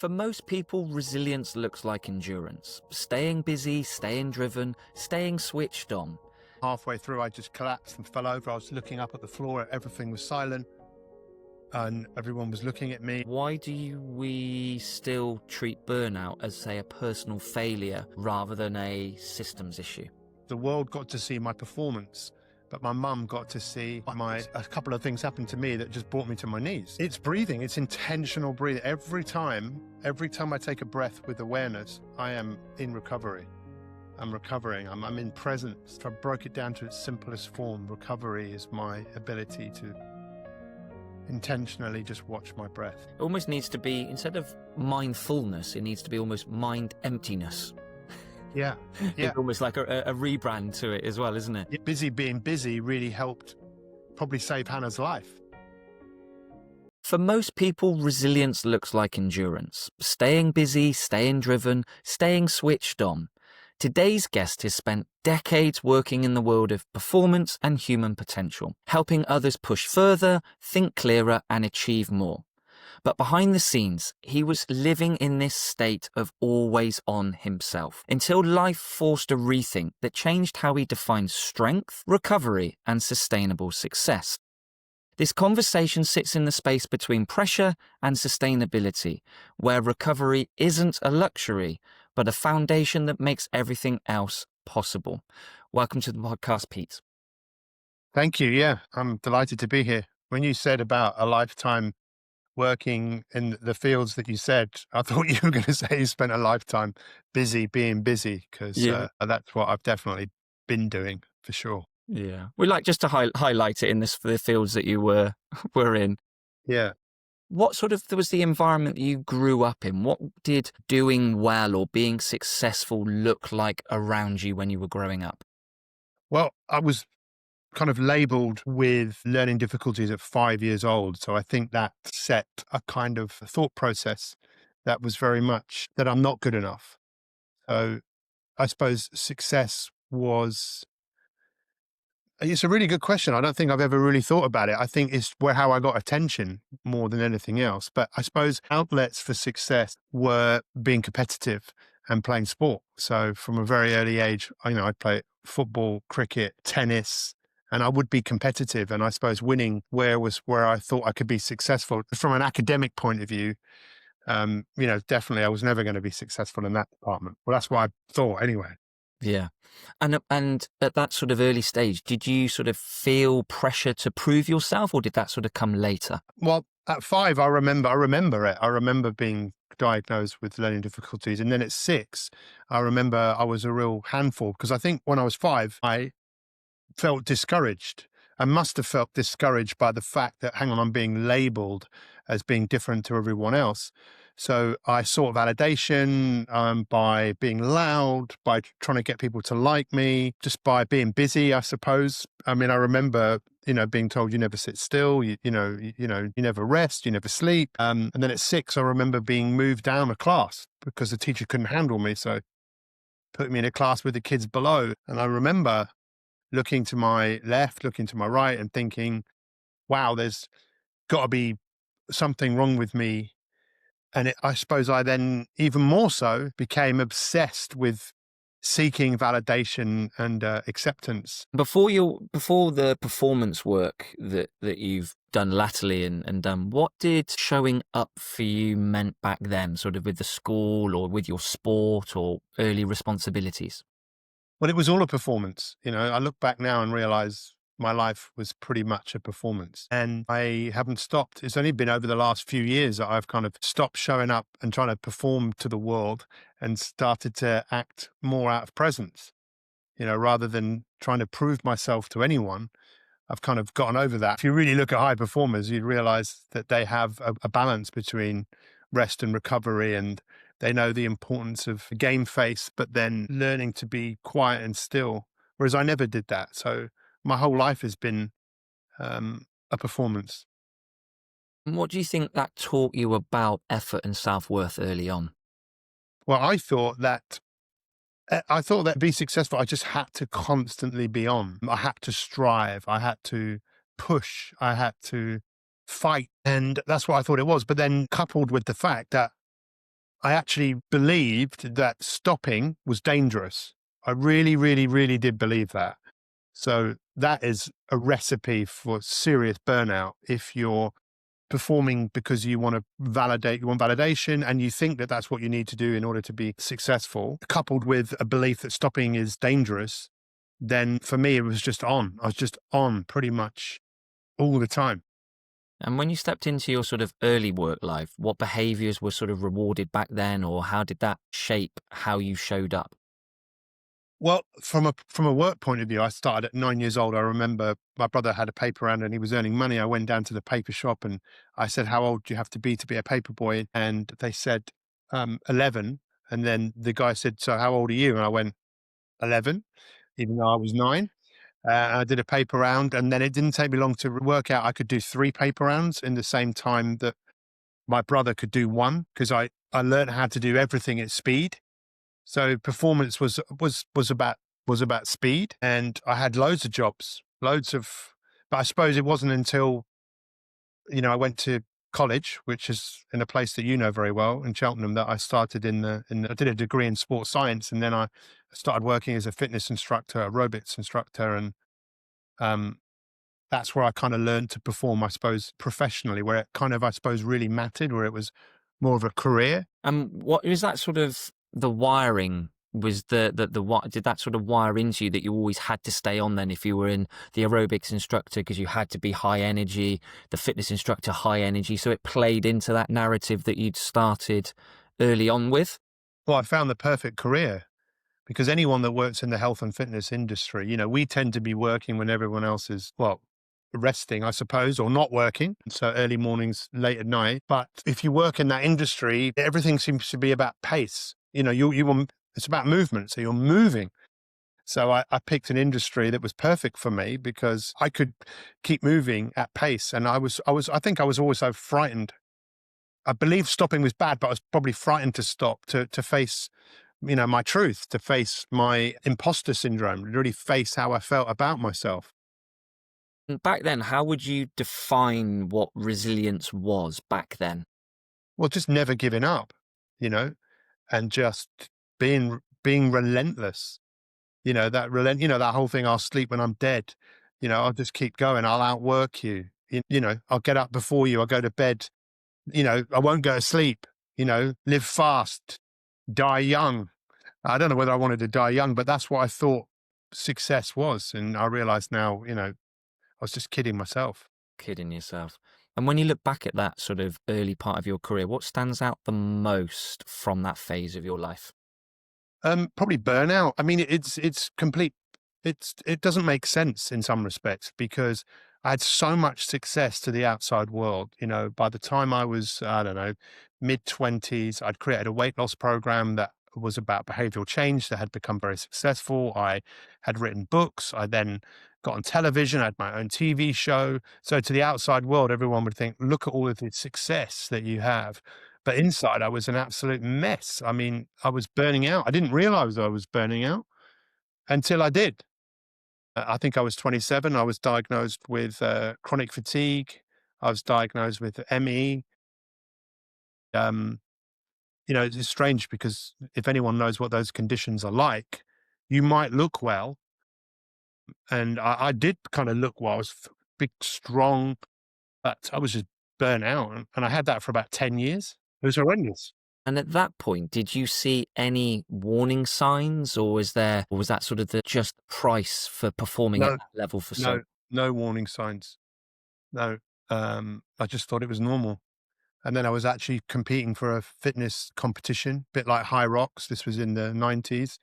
For most people, resilience looks like endurance. Staying busy, staying driven, staying switched on. Halfway through, I just collapsed and fell over. I was looking up at the floor, everything was silent, and everyone was looking at me. Why do we still treat burnout as, say, a personal failure rather than a systems issue? The world got to see my performance, but my mum got to see a couple of things happened to me that just brought me to my knees. It's breathing, it's intentional breathing. Every time I take a breath with awareness, I am in recovery. I'm recovering, I'm in presence. If I broke it down to its simplest form, recovery is my ability to intentionally just watch my breath. It almost needs to be, instead of mindfulness, it needs to be almost mind emptiness. Yeah. It's almost like a rebrand to it as well, isn't it? Busy being busy really helped probably save Hannah's life. For most people, resilience looks like endurance. Staying busy, staying driven, staying switched on. Today's guest has spent decades working in the world of performance and human potential, helping others push further, think clearer, and achieve more. But behind the scenes, he was living in this state of always on himself until life forced a rethink that changed how he defined strength, recovery, and sustainable success. This conversation sits in the space between pressure and sustainability, where recovery isn't a luxury, but a foundation that makes everything else possible. Welcome to the podcast, Pete. Thank you. Yeah, I'm delighted to be here. When you said about a lifetime working in the fields that you said, I thought you were going to say you spent a lifetime being busy, because that's what I've definitely been doing for sure. Yeah. We like just to highlight it in the fields that you were in. Yeah. What sort of was the environment you grew up in? What did doing well or being successful look like around you when you were growing up? Well, I was kind of labeled with learning difficulties at 5 years old. So I think that set a kind of thought process that was very much that I'm not good enough. So I suppose success was, it's a really good question. I don't think I've ever really thought about it. I think it's how I got attention more than anything else. But I suppose outlets for success were being competitive and playing sport. So from a very early age, I'd play football, cricket, tennis, and I would be competitive. And I suppose winning where I thought I could be successful. From an academic point of view, definitely I was never going to be successful in that department. Well, that's what I thought anyway. Yeah. And at that sort of early stage, did you sort of feel pressure to prove yourself, or did that sort of come later? Well, at 5, I remember it. I remember being diagnosed with learning difficulties. And then at 6, I remember I was a real handful, because I think when I was 5, I felt discouraged. I must have felt discouraged by the fact that, hang on, I'm being labeled as being different to everyone else. So I sought validation by being loud, by trying to get people to like me, just by being busy, I suppose. I mean, I remember, being told you never sit still, you never rest, you never sleep. And then at 6, I remember being moved down a class because the teacher couldn't handle me. So put me in a class with the kids below. And I remember looking to my left, looking to my right, and thinking, wow, there's got to be something wrong with me. And I suppose I then, even more so, became obsessed with seeking validation and acceptance. Before the performance work that you've done latterly and done, what did showing up for you meant back then, sort of with the school or with your sport or early responsibilities? Well, it was all a performance. I look back now and realize my life was pretty much a performance, and I haven't stopped. It's only been over the last few years that I've kind of stopped showing up and trying to perform to the world and started to act more out of presence, rather than trying to prove myself to anyone. I've kind of gotten over that. If you really look at high performers, you'd realize that they have a balance between rest and recovery, and they know the importance of game face, but then learning to be quiet and still, whereas I never did that. So my whole life has been a performance. And what do you think that taught you about effort and self-worth early on? Well, I thought that to be successful, I just had to constantly be on. I had to strive. I had to push. I had to fight. And that's what I thought it was. But then coupled with the fact that I actually believed that stopping was dangerous. I really, really, really did believe that. So that is a recipe for serious burnout if you're performing because you want validation, and you think that that's what you need to do in order to be successful, coupled with a belief that stopping is dangerous. Then for me, it was just on. I was just on pretty much all the time. And when you stepped into your sort of early work life, what behaviors were sort of rewarded back then, or how did that shape how you showed up? Well, from a work point of view, I started at 9 years old. I remember my brother had a paper round and he was earning money. I went down to the paper shop and I said, "How old do you have to be a paper boy?" And they said, 11. And then the guy said, "So how old are you?" And I went, 11, even though I was 9. I did a paper round, and then it didn't take me long to work out I could do 3 paper rounds in the same time that my brother could do 1, because I learned how to do everything at speed. So performance was about speed, and I had loads of jobs, loads of. But I suppose it wasn't until I went to college, which is in a place that you know very well, in Cheltenham, that I started I did a degree in sports science, and then I started working as a fitness instructor, aerobics instructor, and um, that's where I kind of learned to perform, I suppose, professionally, where it kind of, I suppose, really mattered, where it was more of a career. What was that sort of the wiring? Was the what did that sort of wire into you that you always had to stay on then if you were in the aerobics instructor because you had to be high energy, the fitness instructor high energy, so it played into that narrative that you'd started early on with? Well, I found the perfect career. Because anyone that works in the health and fitness industry, we tend to be working when everyone else is, well, resting, I suppose, or not working. So early mornings, late at night. But if you work in that industry, everything seems to be about pace. It's about movement. So you're moving. So I picked an industry that was perfect for me because I could keep moving at pace. And I think I was always so frightened. I believe stopping was bad, but I was probably frightened to stop, to face my truth, to face my imposter syndrome, to really face how I felt about myself. And back then, how would you define what resilience was back then? Well, just never giving up, you know, and just being relentless. That whole thing. I'll sleep when I'm dead. I'll just keep going. I'll outwork you. I'll get up before you. I'll go to bed. I won't go to sleep. Live fast, die young. I don't know whether I wanted to die young, but that's what I thought success was. And I realize now, I was just kidding myself. Kidding yourself. And when you look back at that sort of early part of your career, what stands out the most from that phase of your life? Probably burnout. I mean, it's complete. It doesn't make sense in some respects because I had so much success to the outside world. By the time I was, I don't know, mid-20s, I'd created a weight loss program that was about behavioral change that had become very successful. I had written books. I then got on television. I had my own TV show. So to the outside world, everyone would think, look at all of the success that you have. But inside, I was an absolute mess. I mean, I was burning out. I didn't realize I was burning out until I did. I think I was 27. I was diagnosed with chronic fatigue. I was diagnosed with ME. Um, it's strange because if anyone knows what those conditions are like, you might look well. And I did kind of look well. I was big, strong, but I was just burnt out. And I had that for about 10 years. It was horrendous. And at that point, did you see any warning signs, or was that sort of the just price for performing at No, that level for so? no, no warning signs. No. I just thought it was normal. And then I was actually competing for a fitness competition, bit like High Rocks. This was in the 90s.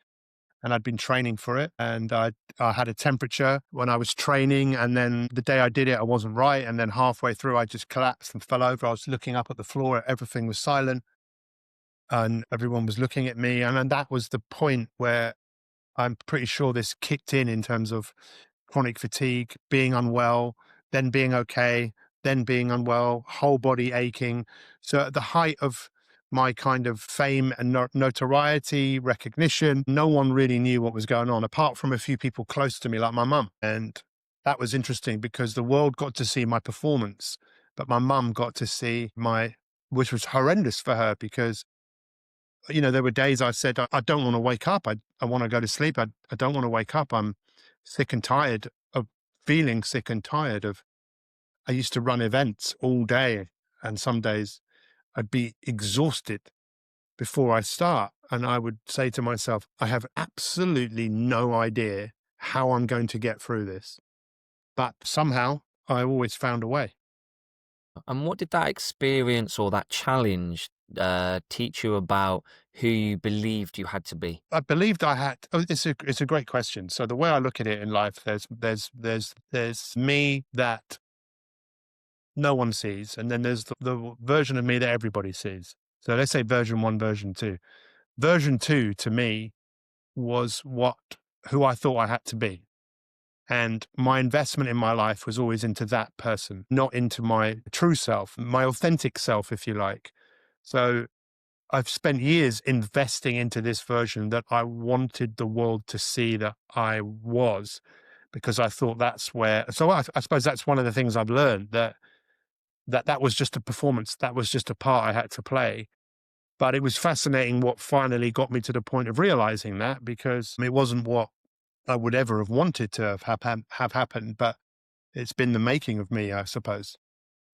And I'd been training for it. And I had a temperature when I was training. And then the day I did it, I wasn't right. And then halfway through, I just collapsed and fell over. I was looking up at the floor. Everything was silent and everyone was looking at me. And then that was the point where I'm pretty sure this kicked in terms of chronic fatigue, being unwell, then being okay, then being unwell, whole body aching. So at the height of my kind of fame and notoriety, recognition, no one really knew what was going on, apart from a few people close to me, like my mum. And that was interesting because the world got to see my performance, but my mum got to see which was horrendous for her because there were days I said, I don't want to wake up. I want to go to sleep. I don't want to wake up. I'm sick and tired of feeling sick and tired of. I used to run events all day, and some days I'd be exhausted before I start. And I would say to myself, I have absolutely no idea how I'm going to get through this. But somehow I always found a way. And what did that experience or that challenge teach you about who you believed you had to be? I believed I had. Oh, it's a great question. So the way I look at it in life, there's me that no one sees, and then there's the version of me that everybody sees. So let's say version one, version two. Version two to me was who I thought I had to be. And my investment in my life was always into that person, not into my true self, my authentic self, if you like. So I've spent years investing into this version that I wanted the world to see that I was, because I thought that's where. So I suppose that's one of the things I've learned, that was just a performance, that was just a part I had to play. But it was fascinating what finally got me to the point of realizing that, because it wasn't what I would ever have wanted to have happened, but it's been the making of me, I suppose.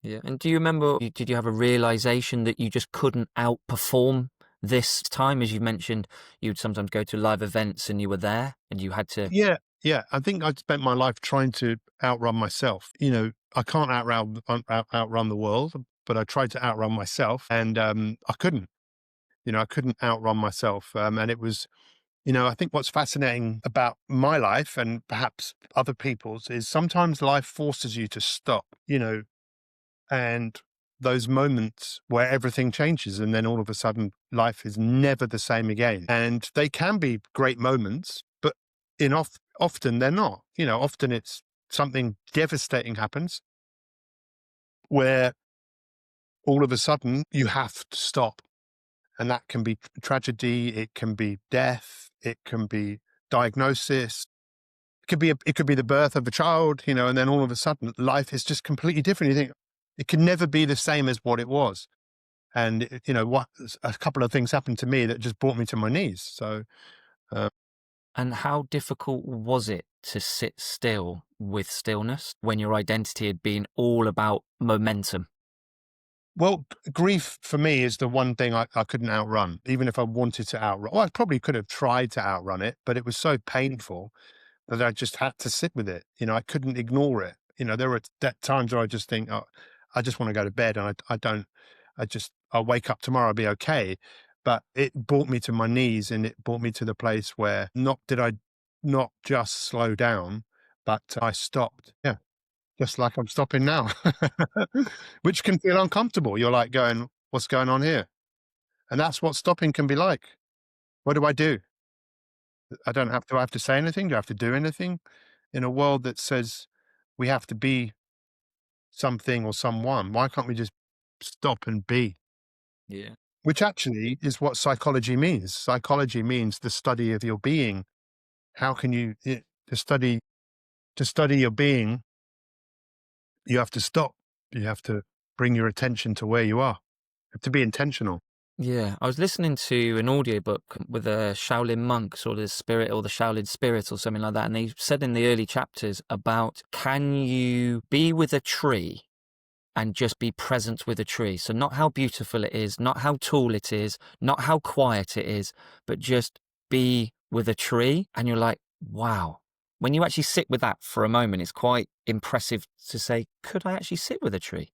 Yeah. And do you remember, did you have a realization that you just couldn't outperform this time? As you mentioned, you'd sometimes go to live events and you were there and you had to. Yeah, yeah. I think I'd spent my life trying to outrun myself. I can't outrun the world, but I tried to outrun myself, and I couldn't. I couldn't outrun myself, and it was. I think what's fascinating about my life and perhaps other people's is sometimes life forces you to stop. And those moments where everything changes, and then all of a sudden life is never the same again. And they can be great moments, but often they're not. Often it's something devastating happens where all of a sudden you have to stop. And that can be tragedy, it can be death, it can be diagnosis, it could be the birth of a child, and then all of a sudden life is just completely different. You think it can never be the same as what it was. And what a couple of things happened to me that just brought me to my knees. So And how difficult was it to sit still with stillness when your identity had been all about momentum? well, grief for me is the one thing I couldn't outrun, even if I wanted to outrun. Well, I probably could have tried to outrun it, but it was so painful that I just had to sit with it. I couldn't ignore it. There were times where I just think, oh, I just want to go to bed, and I don't. I'll wake up tomorrow, I'll be okay. But it brought me to my knees, and it brought me to the place where not did I not just slow down, but I stopped. Yeah, just like I'm stopping now, which can feel uncomfortable. You're like going, "What's going on here?" And that's what stopping can be like. What do I do? Do I have to say anything? Do I have to do anything? In a world that says we have to be something or someone, why can't we just stop and be? Yeah. Which actually is what psychology means. Psychology means the study of your being. How can to study your being, you have to stop. You have to bring your attention to where you are. You have to be intentional. Yeah, I was listening to an audiobook with a Shaolin monks or the spirit or the Shaolin spirit or something like that. And they said in the early chapters about, can you be with a tree and just be present with a tree? So not how beautiful it is, not how tall it is, not how quiet it is, but just be with a tree. And you're like, wow. When you actually sit with that for a moment, it's quite impressive to say, could I actually sit with a tree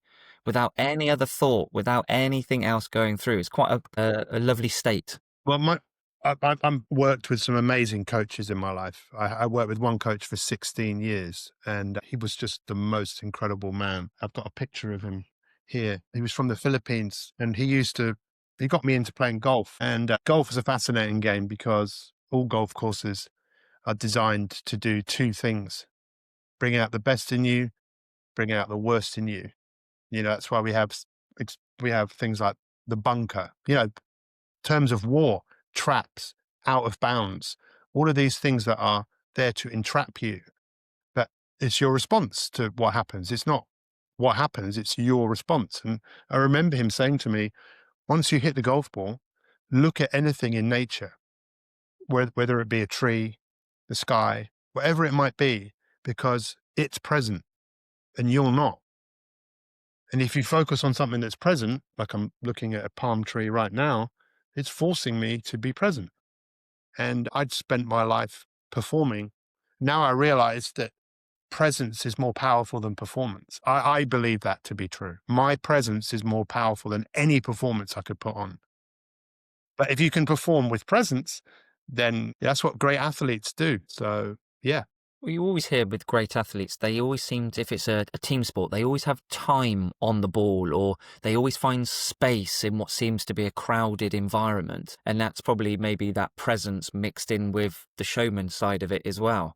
without any other thought, without anything else going through? It's quite a lovely state. Well, I'm worked with some amazing coaches in my life. I worked with one coach for 16 years, and he was just the most incredible man. I've got a picture of him here. He was from the Philippines, and he got me into playing golf. And golf is a fascinating game because all golf courses are designed to do two things: bring out the best in you, bring out the worst in you. That's why we have things like the bunker. Terms of war, traps, out of bounds, all of these things that are there to entrap you. But it's your response to what happens. It's not what happens, it's your response. And I remember him saying to me, once you hit the golf ball, look at anything in nature, whether it be a tree, the sky, whatever it might be, because it's present and you're not. And if you focus on something that's present, like I'm looking at a palm tree right now, it's forcing me to be present. And I'd spent my life performing. Now I realize that presence is more powerful than performance. I believe that to be true. My presence is more powerful than any performance I could put on. But if you can perform with presence, then that's what great athletes do. So, yeah. Well, you always hear with great athletes, they always seem to, if it's a team sport, they always have time on the ball, or they always find space in what seems to be a crowded environment. And that's probably maybe that presence mixed in with the showman side of it as well.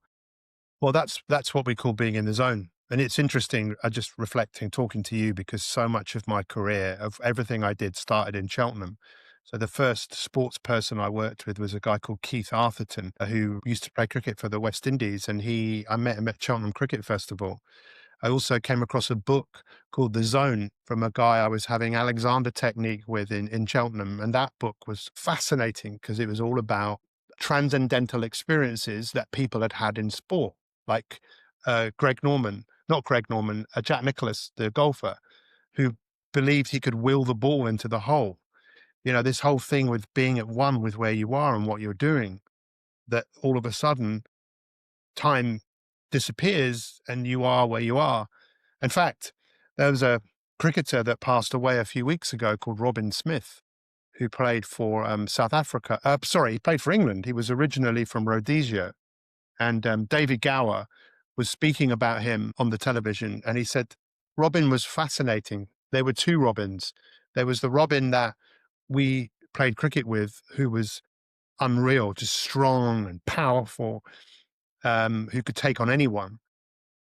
Well, that's what we call being in the zone. And it's interesting, I just reflecting, talking to you, because so much of my career, of everything I did, started in Cheltenham. So the first sports person I worked with was a guy called Keith Arthurton, who used to play cricket for the West Indies. And I met him at Cheltenham Cricket Festival. I also came across a book called The Zone from a guy I was having Alexander technique with in Cheltenham. And that book was fascinating because it was all about transcendental experiences that people had had in sport, like Jack Nicklaus, the golfer, who believed he could will the ball into the hole. This whole thing with being at one with where you are and what you're doing, that all of a sudden time disappears and you are where you are. In fact, there was a cricketer that passed away a few weeks ago called Robin Smith, who played for South Africa. He played for England. He was originally from Rhodesia. And David Gower was speaking about him on the television. And he said, Robin was fascinating. There were two Robins. There was the Robin that we played cricket with, who was unreal, just strong and powerful, who could take on anyone.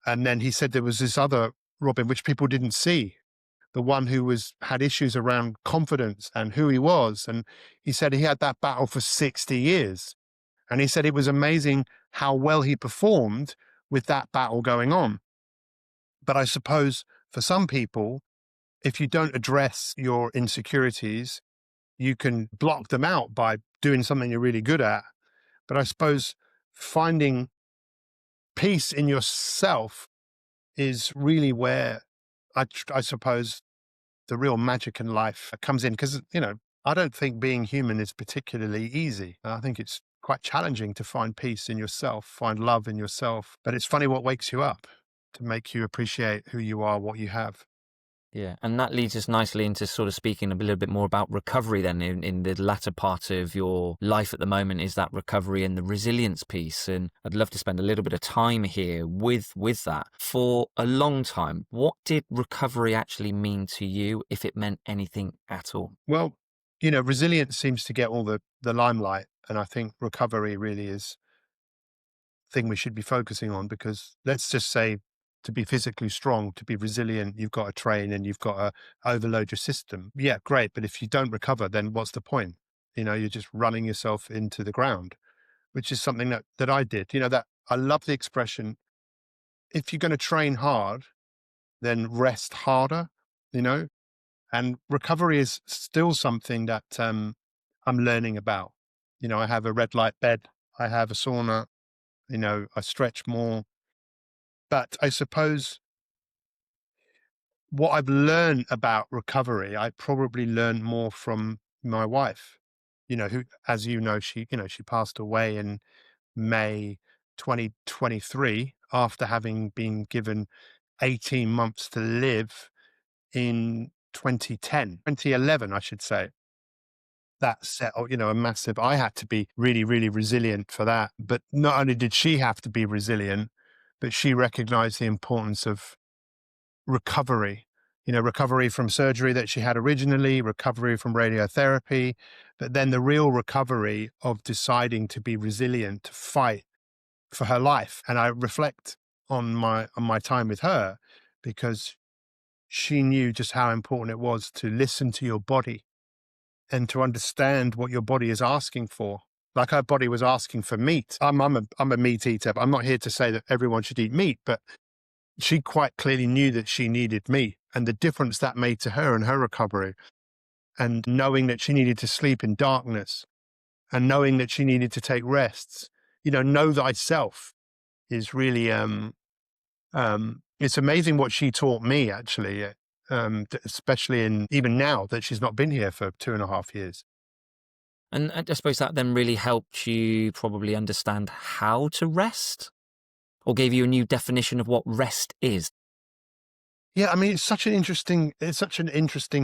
And then he said there was this other Robin, which people didn't see, the one who had issues around confidence and who he was. And he said he had that battle for 60 years. And he said it was amazing how well he performed with that battle going on. But I suppose for some people, if you don't address your insecurities, you can block them out by doing something you're really good at. But I suppose finding peace in yourself is really where I suppose the real magic in life comes in. Because, I don't think being human is particularly easy. I think it's quite challenging to find peace in yourself, find love in yourself. But it's funny what wakes you up to make you appreciate who you are, what you have. Yeah, and that leads us nicely into sort of speaking a little bit more about recovery then in the latter part of your life at the moment, is that recovery and the resilience piece. And I'd love to spend a little bit of time here with that. For a long time, what did recovery actually mean to you, if it meant anything at all? Well, resilience seems to get all the limelight. And I think recovery really is the thing we should be focusing on, because let's just say, to be physically strong, to be resilient, you've got to train and you've got to overload your system. Yeah, great. But if you don't recover, then what's the point? You're just running yourself into the ground, which is something that I did. That I love the expression, if you're going to train hard, then rest harder, and recovery is still something that I'm learning about. I have a red light bed, I have a sauna, I stretch more. But I suppose what I've learned about recovery, I probably learned more from my wife, who, as she passed away in May 2023 after having been given 18 months to live in 2011, I should say. That set, a massive, I had to be really, really resilient for that. But not only did she have to be resilient, but she recognized the importance of recovery, recovery from surgery that she had originally, recovery from radiotherapy, but then the real recovery of deciding to be resilient, to fight for her life. And I reflect on my time with her, because she knew just how important it was to listen to your body and to understand what your body is asking for. Like her body was asking for meat. I'm a meat eater, but I'm not here to say that everyone should eat meat, but she quite clearly knew that she needed me, and the difference that made to her and her recovery. and knowing that she needed to sleep in darkness and knowing that she needed to take rests. Know thyself is really, it's amazing what she taught me, actually, especially in even now that she's not been here for 2.5 years. And I suppose that then really helped you probably understand how to rest, or gave you a new definition of what rest is. Yeah, I mean, it's such an interesting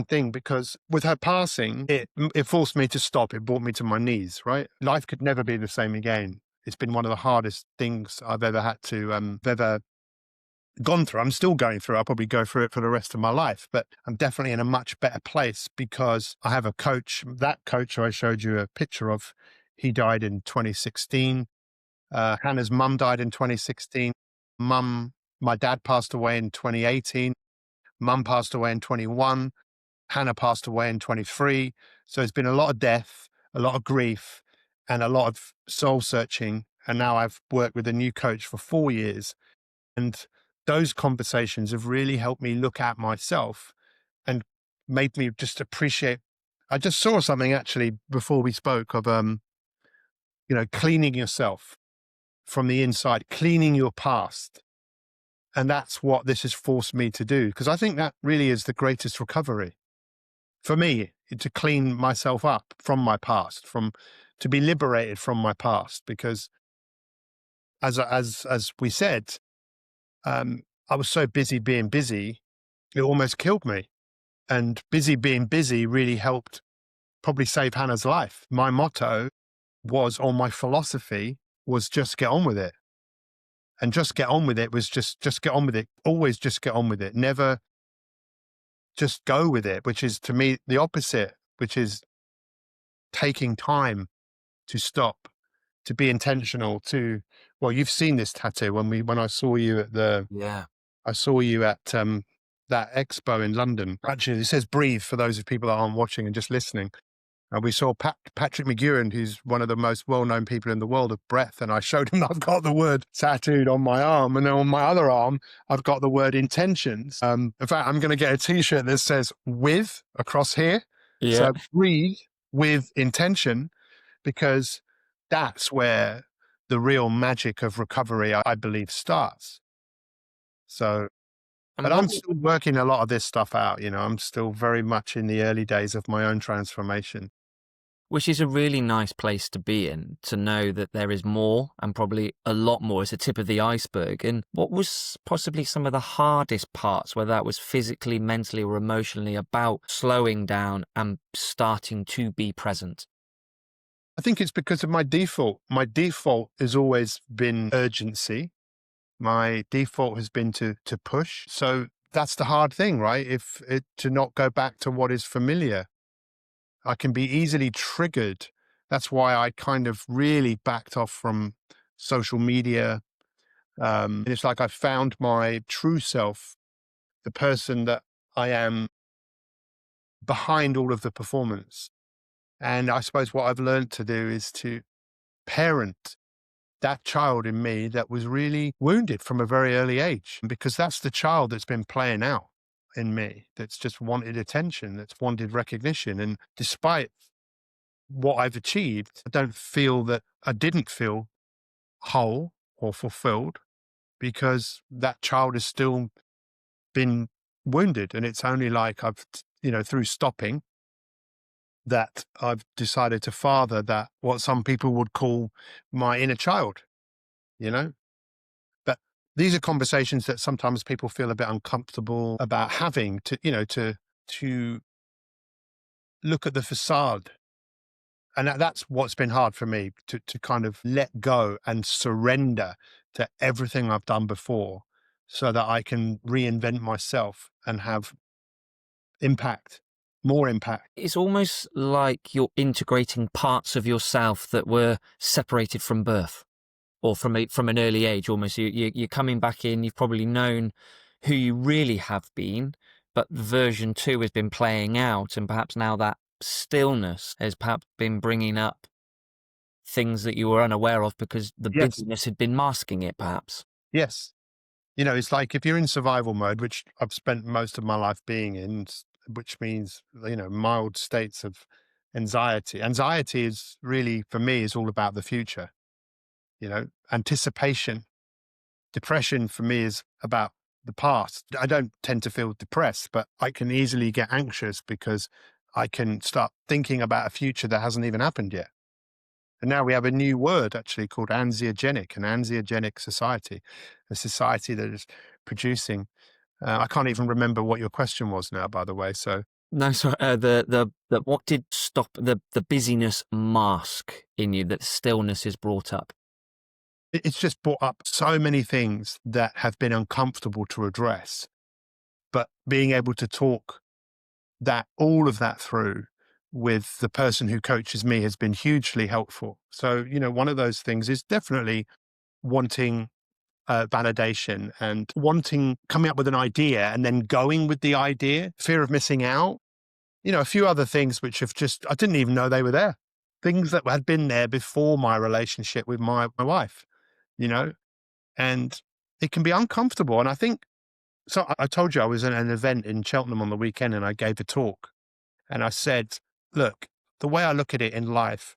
thing because with her passing, it forced me to stop. It brought me to my knees, right? Life could never be the same again. It's been one of the hardest things I've ever had to, ever gone through. I'm still going through. I'll probably go through it for the rest of my life, but I'm definitely in a much better place because I have a coach. That coach who I showed you a picture of, he died in 2016. Hannah's mum died in 2016. My dad passed away in 2018. Mum passed away in 21. Hannah passed away in 23. So it's been a lot of death, a lot of grief, and a lot of soul searching. And now I've worked with a new coach for 4 years. And those conversations have really helped me look at myself and made me just appreciate. I just saw something actually before we spoke of, cleaning yourself from the inside, cleaning your past. And that's what this has forced me to do, because I think that really is the greatest recovery for me, to clean myself up from my past, to be liberated from my past. Because as we said, I was so busy being busy, it almost killed me. And busy being busy really helped probably save Hannah's life. My motto was, or my philosophy was, just get on with it. And just get on with it was just get on with it. Always just get on with it. Never just go with it, which is to me the opposite, which is taking time to stop, to be intentional, well, you've seen this tattoo when I saw you at Yeah. that expo in London. Actually, it says breathe for those of people that aren't watching and just listening. And we saw Patrick McGowan, who's one of the most well-known people in the world of breath. And I showed him I've got the word tattooed on my arm. And then on my other arm, I've got the word intentions. In fact, I'm going to get a T-shirt that says with across here. Yeah. So breathe with intention, because that's where the real magic of recovery, I believe, starts. So, And but I'm what, still working a lot of this stuff out. I'm still very much in the early days of my own transformation. which is a really nice place to be in, to know that there is more, and probably a lot more, as a tip of the iceberg. And what was possibly some of the hardest parts, whether that was physically, mentally, or emotionally, about slowing down and starting to be present? I think it's because of my default. My default has always been urgency. My default has been to push. So that's the hard thing, right? To not go back to what is familiar. I can be easily triggered. That's why I kind of really backed off from social media. And it's like I found my true self, the person that I am behind all of the performance. And I suppose what I've learned to do is to parent that child in me that was really wounded from a very early age, because that's the child that's been playing out in me, that's just wanted attention, that's wanted recognition. And despite what I've achieved, I didn't feel whole or fulfilled, because that child has still been wounded. And it's only like through stopping, that I've decided to father that, what some people would call my inner child, you know? But these are conversations that sometimes people feel a bit uncomfortable about having, to look at the facade. And that's what's been hard for me, to kind of let go and surrender to everything I've done before, so that I can reinvent myself and have impact, more impact. It's almost like you're integrating parts of yourself that were separated from birth, or from an early age. Almost, you're coming back in. You've probably known who you really have been, but version 2 has been playing out, and perhaps now that stillness has perhaps been bringing up things that you were unaware of because the Yes. busyness had been masking it, perhaps. Yes. It's like if you're in survival mode, which I've spent most of my life being in, which means, mild states of anxiety. Anxiety is really, for me, is all about the future, anticipation. Depression for me is about the past. I don't tend to feel depressed, but I can easily get anxious because I can start thinking about a future that hasn't even happened yet. And now we have a new word actually called anxiogenic, an anxiogenic society, a society that is producing. I can't even remember what your question was now, by the way. So No, sorry. The what did stop the busyness mask in you that stillness is brought up? it's just brought up so many things that have been uncomfortable to address. But being able to talk all of that through with the person who coaches me has been hugely helpful. So, one of those things is definitely wanting validation and wanting coming up with an idea and then going with the idea, fear of missing out, a few other things which have I didn't even know they were there. Things that had been there before my relationship with my wife, you know, and it can be uncomfortable. And I think, so I told you I was at an event in Cheltenham on the weekend and I gave a talk and I said, look, the way I look at it in life,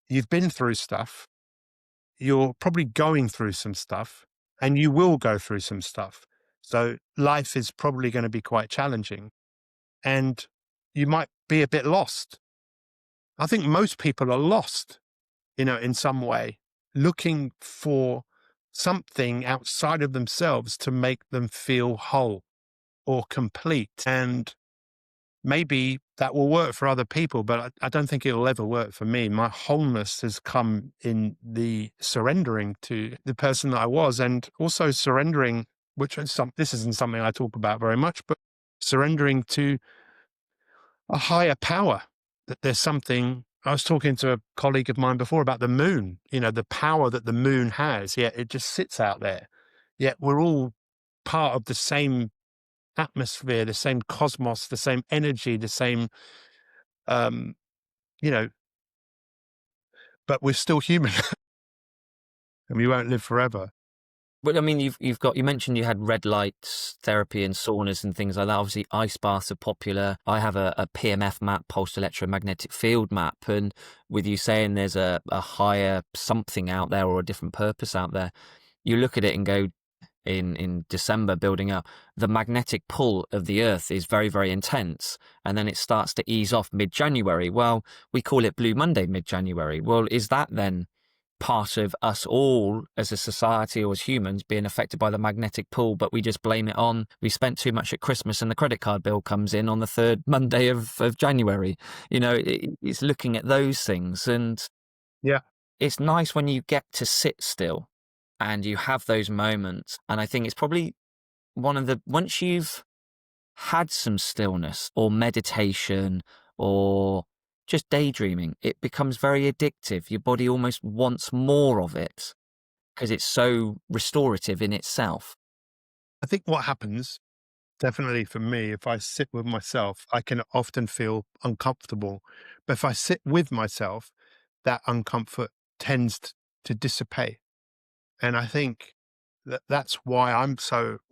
you've been through stuff, you're probably going through some stuff, and you will go through some stuff. So life is probably going to be quite challenging and you might be a bit lost. I think most people are lost, in some way, looking for something outside of themselves to make them feel whole or complete. And maybe that will work for other people, but I don't think it will ever work for me. My wholeness has come in the surrendering to the person that I was, and also surrendering, which is this isn't something I talk about very much, but surrendering to a higher power, that there's something. I was talking to a colleague of mine before about the moon, the power that the moon has, yet it just sits out there. Yet we're all part of the same atmosphere, the same cosmos, the same energy, the same, um, you know, but we're still human and we won't live forever. But I mean, you mentioned you had red lights therapy and saunas and things like that. Obviously, ice baths are popular. I have a PMF map, pulsed electromagnetic field map, and with you saying there's a higher something out there or a different purpose out there, you look at it and go, in December building up, the magnetic pull of the Earth is very, very intense, and then it starts to ease off mid-January. Well, we call it Blue Monday mid-January. Well, is that then part of us all as a society or as humans being affected by the magnetic pull, but we just blame it on we spent too much at Christmas and the credit card bill comes in on the third Monday of January? It's looking at those things, and Yeah. it's nice when you get to sit still and you have those moments. And I think it's probably once you've had some stillness or meditation or just daydreaming, it becomes very addictive. Your body almost wants more of it because it's so restorative in itself. I think what happens, definitely for me, if I sit with myself, I can often feel uncomfortable. But if I sit with myself, that uncomfort tends to dissipate. And I think that's why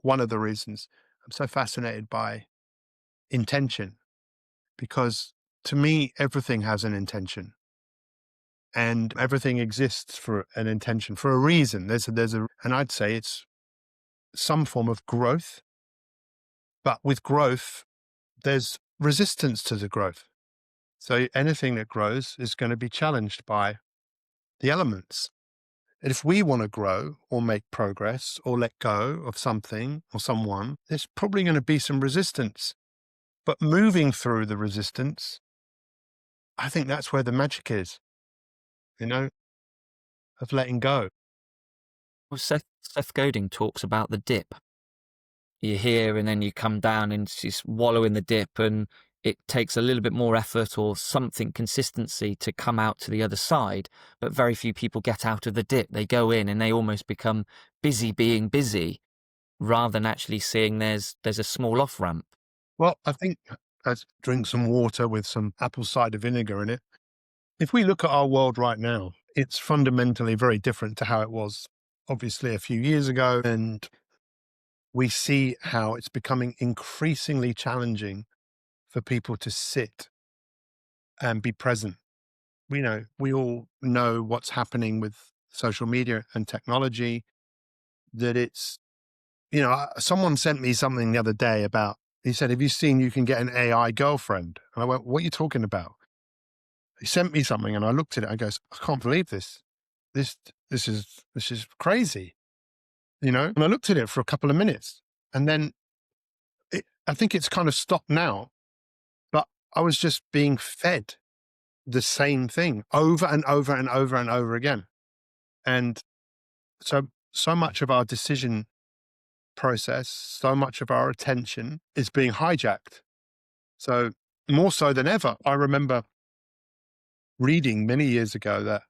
one of the reasons I'm so fascinated by intention, because to me, everything has an intention and everything exists for an intention, for a reason. And I'd say it's some form of growth, but with growth, there's resistance to the growth. So anything that grows is going to be challenged by the elements. And if we want to grow or make progress or let go of something or someone, there's probably going to be some resistance. But moving through the resistance, I think that's where the magic is, of letting go. Well, Seth Godin talks about the dip. You're here and then you come down and just wallow in the dip, and it takes a little bit more effort or something consistency to come out to the other side. But very few people get out of the dip. They go in and they almost become busy being busy rather than actually seeing there's a small off ramp. Well, I think let's drink some water with some apple cider vinegar in it. If we look at our world right now, it's fundamentally very different to how it was obviously a few years ago. And we see how it's becoming increasingly challenging for people to sit and be present. We all know what's happening with social media and technology, that it's, someone sent me something the other day about, he said, have you seen you can get an AI girlfriend? And I went, what are you talking about? He sent me something and I looked at it. I goes, I can't believe this. This, this is crazy, And I looked at it for a couple of minutes and then I think it's kind of stopped now, but I was just being fed the same thing over and over and over and over again. And so much of our decision process, so much of our attention is being hijacked. So more so than ever, I remember reading many years ago that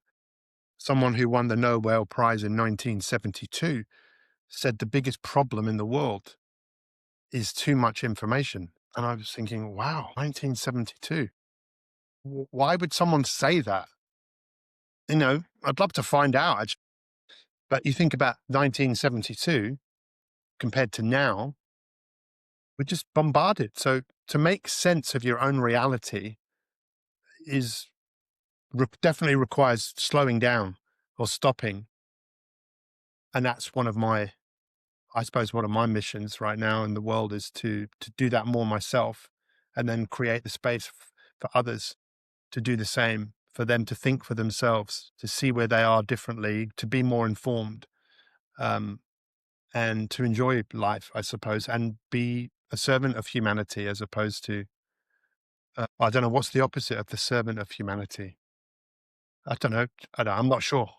someone who won the Nobel Prize in 1972 said the biggest problem in the world is too much information. And I was thinking, wow, 1972. Why would someone say that? I'd love to find out. But you think about 1972 compared to now, we're just bombarded. So to make sense of your own reality is definitely requires slowing down or stopping. And that's I suppose, one of my missions right now in the world is to do that more myself, and then create the space for others to do the same, for them to think for themselves, to see where they are differently, to be more informed, um, and to enjoy life, I suppose, and be a servant of humanity as opposed to, I don't know, what's the opposite of the servant of humanity? I don't know. I'm not sure.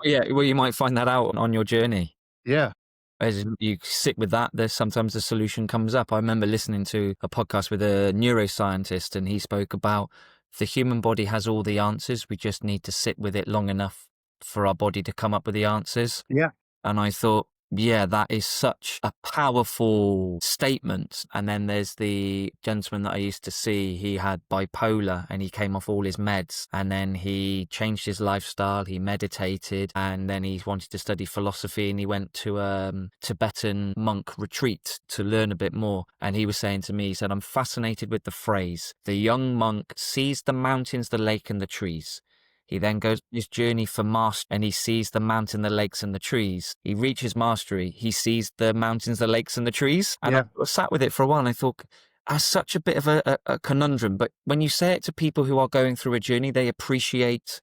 Yeah, well, you might find that out on your journey. Yeah. As you sit with that, there's sometimes a solution comes up. I remember listening to a podcast with a neuroscientist, and he spoke about the human body has all the answers. We just need to sit with it long enough for our body to come up with the answers. Yeah. And I thought, yeah, that is such a powerful statement. And then there's the gentleman that I used to see, he had bipolar and he came off all his meds, and then he changed his lifestyle, he meditated, and then he wanted to study philosophy, and he went to a Tibetan monk retreat to learn a bit more. And he was saying to me, he said, I'm fascinated with the phrase, the young monk sees the mountains, the lake and the trees. He then goes on his journey for mastery, and he sees the mountain, the lakes and the trees. He reaches mastery. He sees the mountains, the lakes and the trees. And Yeah. I sat with it for a while and I thought, that's such a bit of a conundrum. But when you say it to people who are going through a journey, they appreciate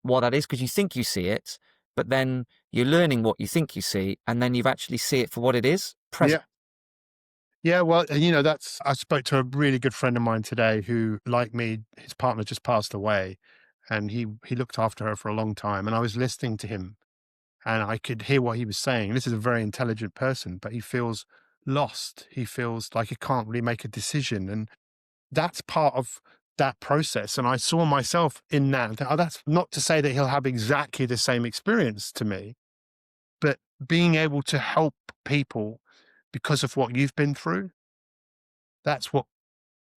what that is, because you think you see it, but then you're learning what you think you see, and then you actually see it for what it is, present. Yeah. Yeah, well, I spoke to a really good friend of mine today who, like me, his partner just passed away, and he looked after her for a long time. And I was listening to him, and I could hear what he was saying. This is a very intelligent person, but he feels lost. He feels like he can't really make a decision, and that's part of that process. And I saw myself in that. That's not to say that he'll have exactly the same experience to me, but being able to help people because of what you've been through, that's what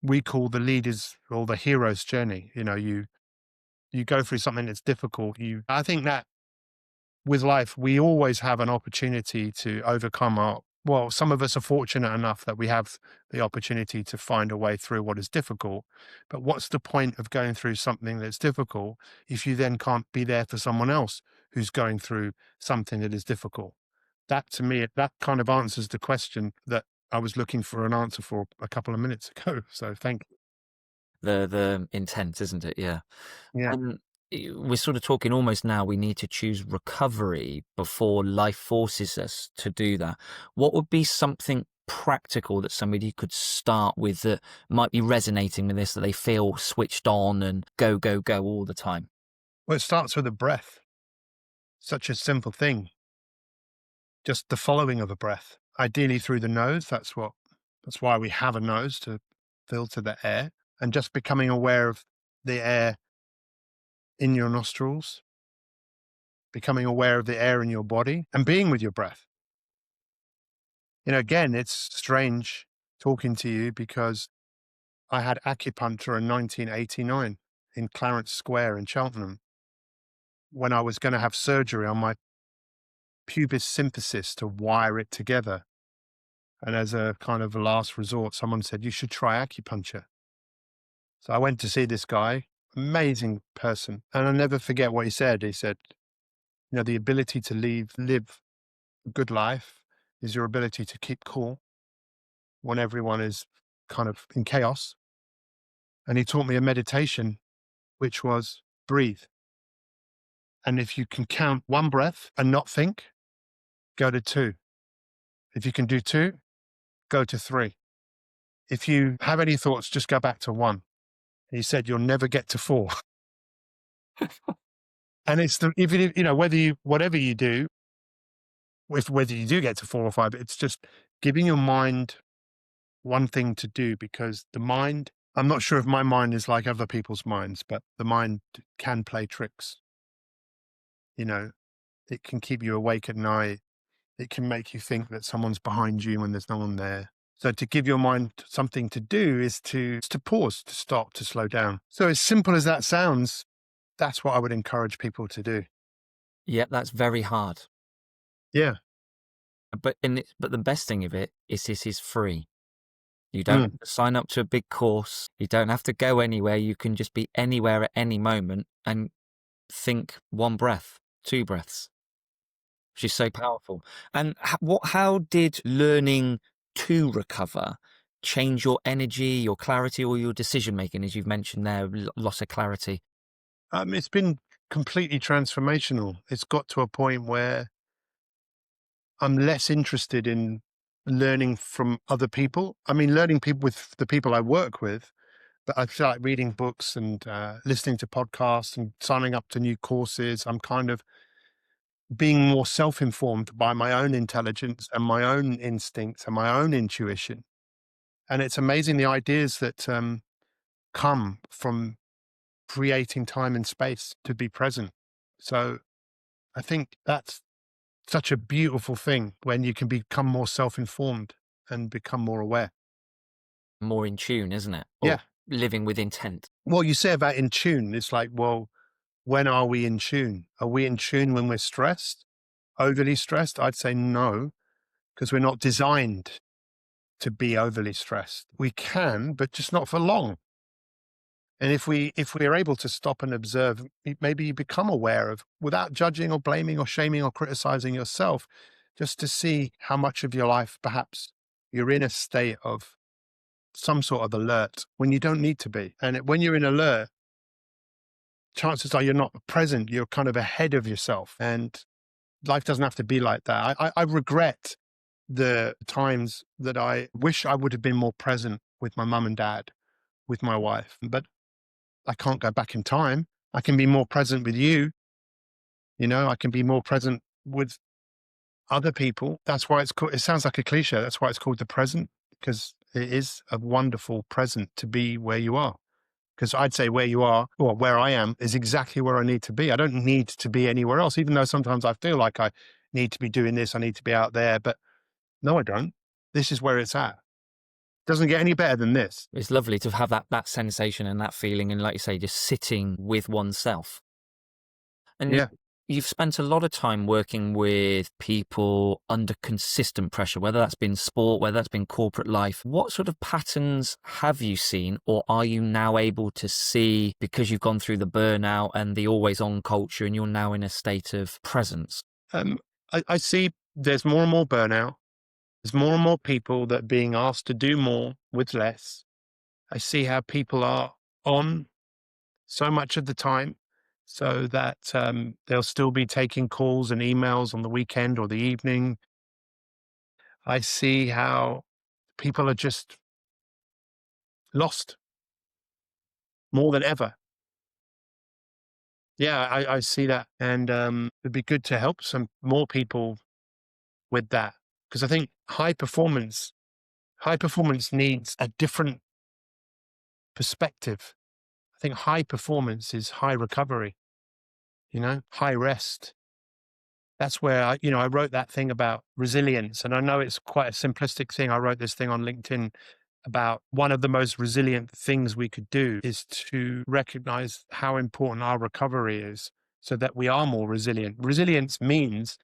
we call the leader's or the hero's journey. You go through something that's difficult. I think that with life, we always have an opportunity to overcome some of us are fortunate enough that we have the opportunity to find a way through what is difficult. But what's the point of going through something that's difficult if you then can't be there for someone else who's going through something that is difficult? That, to me, that kind of answers the question that I was looking for an answer for a couple of minutes ago. So thank you. The intent, isn't it? Yeah. Yeah. And we're sort of talking almost now, we need to choose recovery before life forces us to do that. What would be something practical that somebody could start with that might be resonating with this, that they feel switched on and go, go, go all the time? Well, it starts with a breath. Such a simple thing. Just the following of a breath, ideally through the nose. That's why we have a nose, to filter the air, and just becoming aware of the air in your nostrils, becoming aware of the air in your body, and being with your breath. Again, it's strange talking to you because I had acupuncture in 1989 in Clarence Square in Cheltenham when I was going to have surgery on my pubis symphysis to wire it together. And as a kind of a last resort, someone said, you should try acupuncture. So I went to see this guy, amazing person. And I'll never forget what he said. He said, the ability to live a good life is your ability to keep cool when everyone is kind of in chaos. And he taught me a meditation, which was breathe. And if you can count one breath and not think, go to two. If you can do two, go to three. If you have any thoughts, just go back to one. He said, you'll never get to four. And it's whatever you do, whether you do get to four or five, it's just giving your mind one thing to do, because the mind, I'm not sure if my mind is like other people's minds, but the mind can play tricks. It can keep you awake at night. It can make you think that someone's behind you when there's no one there. So to give your mind something to do is to pause, to stop, to slow down. So as simple as that sounds, that's what I would encourage people to do. Yeah, that's very hard. Yeah. But the best thing of it is this is free. You don't have to sign up to a big course. You don't have to go anywhere. You can just be anywhere at any moment and think one breath, two breaths, which is so powerful. And how did learning to recover change your energy, your clarity, or your decision making? As you've mentioned there, loss of clarity. It's been completely transformational. It's got to a point where I'm less interested in learning from other people. I mean, learning people with the people I work with, but I feel like reading books and listening to podcasts and signing up to new courses. I'm kind of being more self-informed by my own intelligence and my own instincts and my own intuition. And it's amazing the ideas that come from creating time and space to be present. So I think that's such a beautiful thing when you can become more self-informed and become more aware. More in tune, isn't it? Or Yeah. living with intent. What you say about in tune, it's like, well, when are we in tune? Are we in tune when we're stressed, overly stressed? I'd say no, because we're not designed to be overly stressed. We can, but just not for long. And if we are able to stop and observe, maybe you become aware of, without judging or blaming or shaming or criticizing yourself, just to see how much of your life perhaps you're in a state of some sort of alert when you don't need to be. And when you're in alert, chances are you're not present, you're kind of ahead of yourself. And life doesn't have to be like that. I regret the times that I wish I would have been more present with my mum and dad, with my wife, but I can't go back in time. I can be more present with you. I can be more present with other people. That's why it's called, it sounds like a cliche. That's why it's called the present, because it is a wonderful present to be where you are. Because I'd say where you are, or where I am, is exactly where I need to be. I don't need to be anywhere else, even though sometimes I feel like I need to be doing this. I need to be out there, but no, I don't. This is where it's at. Doesn't get any better than this. It's lovely to have that sensation and that feeling, and like you say, just sitting with oneself. And Yeah. you've spent a lot of time working with people under consistent pressure, whether that's been sport, whether that's been corporate life. What sort of patterns have you seen, or are you now able to see, because you've gone through the burnout and the always on culture and you're now in a state of presence? I see there's more and more burnout. There's more and more people that are being asked to do more with less. I see how people are on so much of the time, so that they'll still be taking calls and emails on the weekend or the evening. I see how people are just lost more than ever. Yeah, I see that. And it'd be good to help some more people with that. Because I think high performance needs a different perspective. I think high performance is high recovery, high rest. That's where I wrote that thing about resilience. And I know it's quite a simplistic thing. I wrote this thing on LinkedIn about one of the most resilient things we could do is to recognize how important our recovery is, so that we are more resilient. Resilience means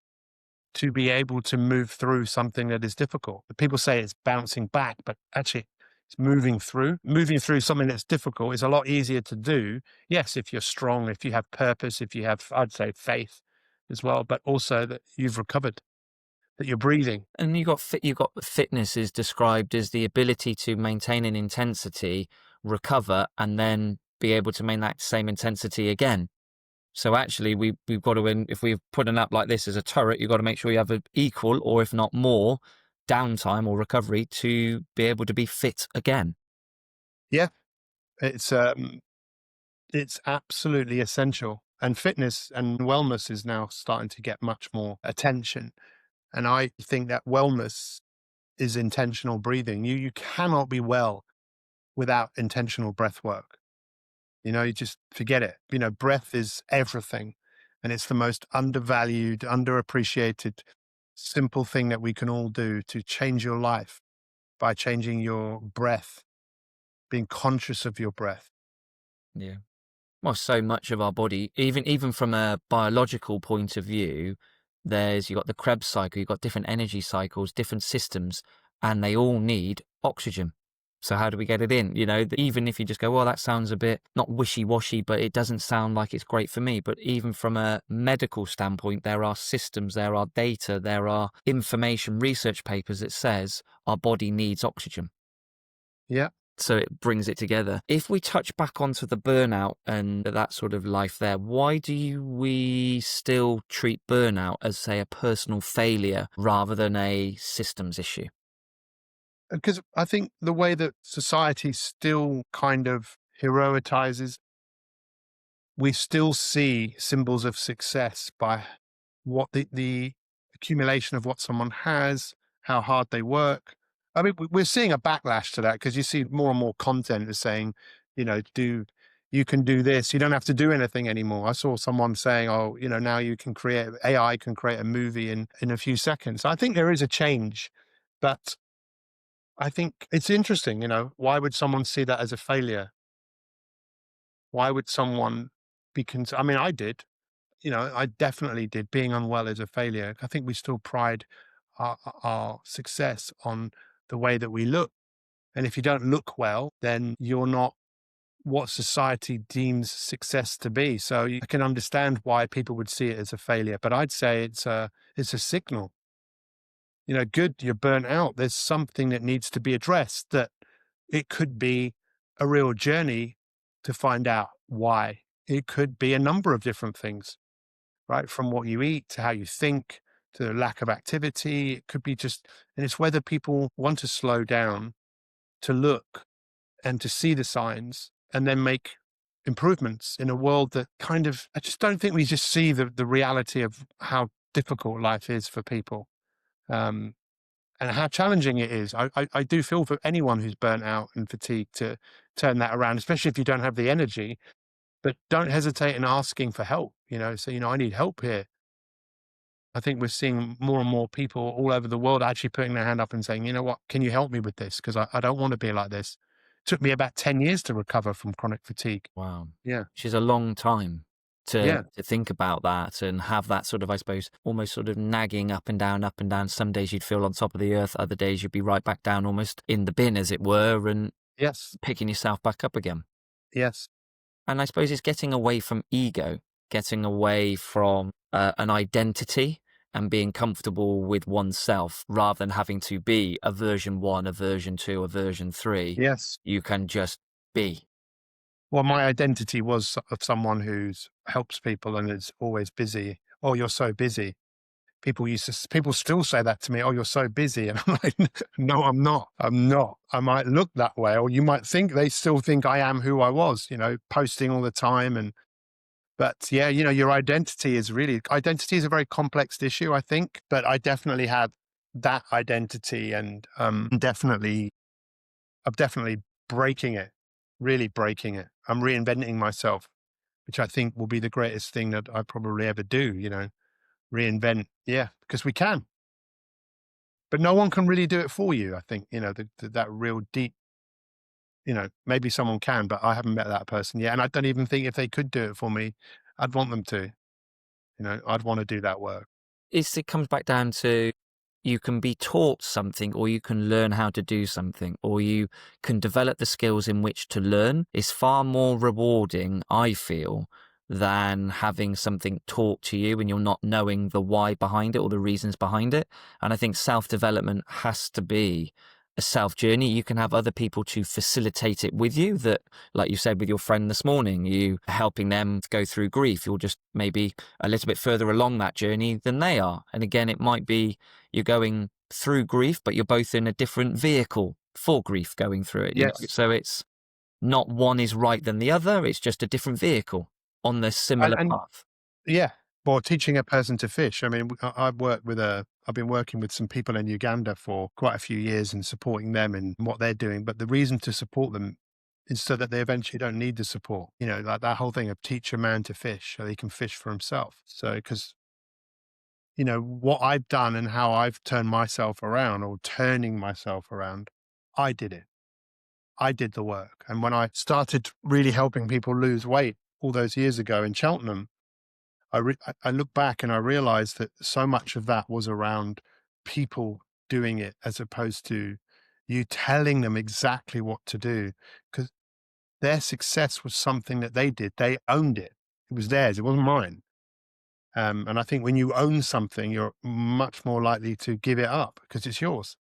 to be able to move through something that is difficult. People say it's bouncing back, but actually it's moving through. Moving through something that's difficult is a lot easier to do. Yes, if you're strong, if you have purpose, if you have, I'd say, faith as well, but also that you've recovered, that you're breathing. And you got fitness is described as the ability to maintain an intensity, recover, and then be able to maintain that same intensity again. So actually, we've got to, if we've put an app like this as a turret, you've got to make sure you have an equal, or if not more, downtime or recovery to be able to be fit again. Yeah, it's it's absolutely essential. And fitness and wellness is now starting to get much more attention. And I think that wellness is intentional breathing. You cannot be well without intentional breath work. You just forget it. Breath is everything. And it's the most undervalued, underappreciated, simple thing that we can all do to change your life by changing your breath, being conscious of your breath. Yeah. Well, so much of our body, even from a biological point of view, you've got the Krebs cycle, you've got different energy cycles, different systems, and they all need oxygen. So how do we get it in? Even if you just go, well, that sounds a bit not wishy-washy, but it doesn't sound like it's great for me. But even from a medical standpoint, there are systems, there are data, there are information, research papers that says our body needs oxygen. Yeah. So it brings it together. If we touch back onto the burnout and that sort of life there, why do we still treat burnout as, say, a personal failure rather than a systems issue? Because I think the way that society still kind of heroicizes, we still see symbols of success by what the accumulation of what someone has, how hard they work. I mean, we're seeing a backlash to that because you see more and more content is saying, you can do this, you don't have to do anything anymore. I saw someone saying, oh, now you can create AI can create a movie in a few seconds. I think there is a change, but I think it's interesting. Why would someone see that as a failure? Why would someone I mean, I did. I definitely did. Being unwell is a failure. I think we still pride our success on the way that we look. And if you don't look well, then you're not what society deems success to be. So I can understand why people would see it as a failure, but I'd say it's a signal. Good, you're burnt out. There's something that needs to be addressed. That it could be a real journey to find out why. It could be a number of different things, right? From what you eat to how you think to the lack of activity. It could be and it's whether people want to slow down to look and to see the signs and then make improvements in a world that I just don't think we just see the reality of how difficult life is for people. Um, and how challenging it is. I do feel for anyone who's burnt out and fatigued to turn that around, especially if you don't have the energy, but don't hesitate in asking for help, so, I need help here. I think we're seeing more and more people all over the world actually putting their hand up and saying, you know what, can you help me with this? Because I don't want to be like this. It took me about 10 years to recover from chronic fatigue. Wow. Yeah. Which is a long time to Yeah. think about that and have that sort of, I suppose, almost sort of nagging up and down, up and down. Some days you'd feel on top of the earth, other days you'd be right back down almost in the bin, as it were, and Yes. picking yourself back up again. Yes. And I suppose it's getting away from ego, getting away from an identity and being comfortable with oneself rather than having to be a version 1, a version 2, a version 3. Yes. You can just be. Well, my identity was of someone who's helps people and is always busy. Oh, you're so busy. People still say that to me. Oh, you're so busy. And I'm like, no, I'm not. I'm not. I might look that way, or you might think they still think I am who I was, posting all the time. But yeah, your identity is a very complex issue, I think, but I definitely have that identity and, I'm definitely breaking it, really breaking it. I'm reinventing myself, which I think will be the greatest thing that I probably ever do, reinvent. Yeah, because we can. But no one can really do it for you. I think, that real deep, maybe someone can, but I haven't met that person yet. And I don't even think if they could do it for me, I'd want them to, I'd want to do that work. it comes back down to you can be taught something or you can learn how to do something or you can develop the skills in which to learn. It's far more rewarding, I feel, than having something taught to you and you're not knowing the why behind it or the reasons behind it. And I think self-development has to be a self journey. You can have other people to facilitate it with you, that, like you said with your friend this morning, you helping them go through grief. You're just maybe a little bit further along that journey than they are. And again, it might be you're going through grief, but you're both in a different vehicle for grief going through it, you know? Yes. So it's not one is right than the other. It's just a different vehicle on the similar And path. yeah, or teaching a person to fish. I mean, I've been working with some people in Uganda for quite a few years and supporting them in what they're doing. But the reason to support them is so that they eventually don't need the support. You know, like that whole thing of teach a man to fish so he can fish for himself. So, because, you know, what I've done and how I've turned myself around or turning myself around, I did it. I did the work. And when I started really helping people lose weight all those years ago in Cheltenham, I look back and I realized that so much of that was around people doing it as opposed to you telling them exactly what to do, because their success was something that they did. They owned it. It was theirs. It wasn't mine. And I think when you own something, you're much more likely to give it up because it's yours.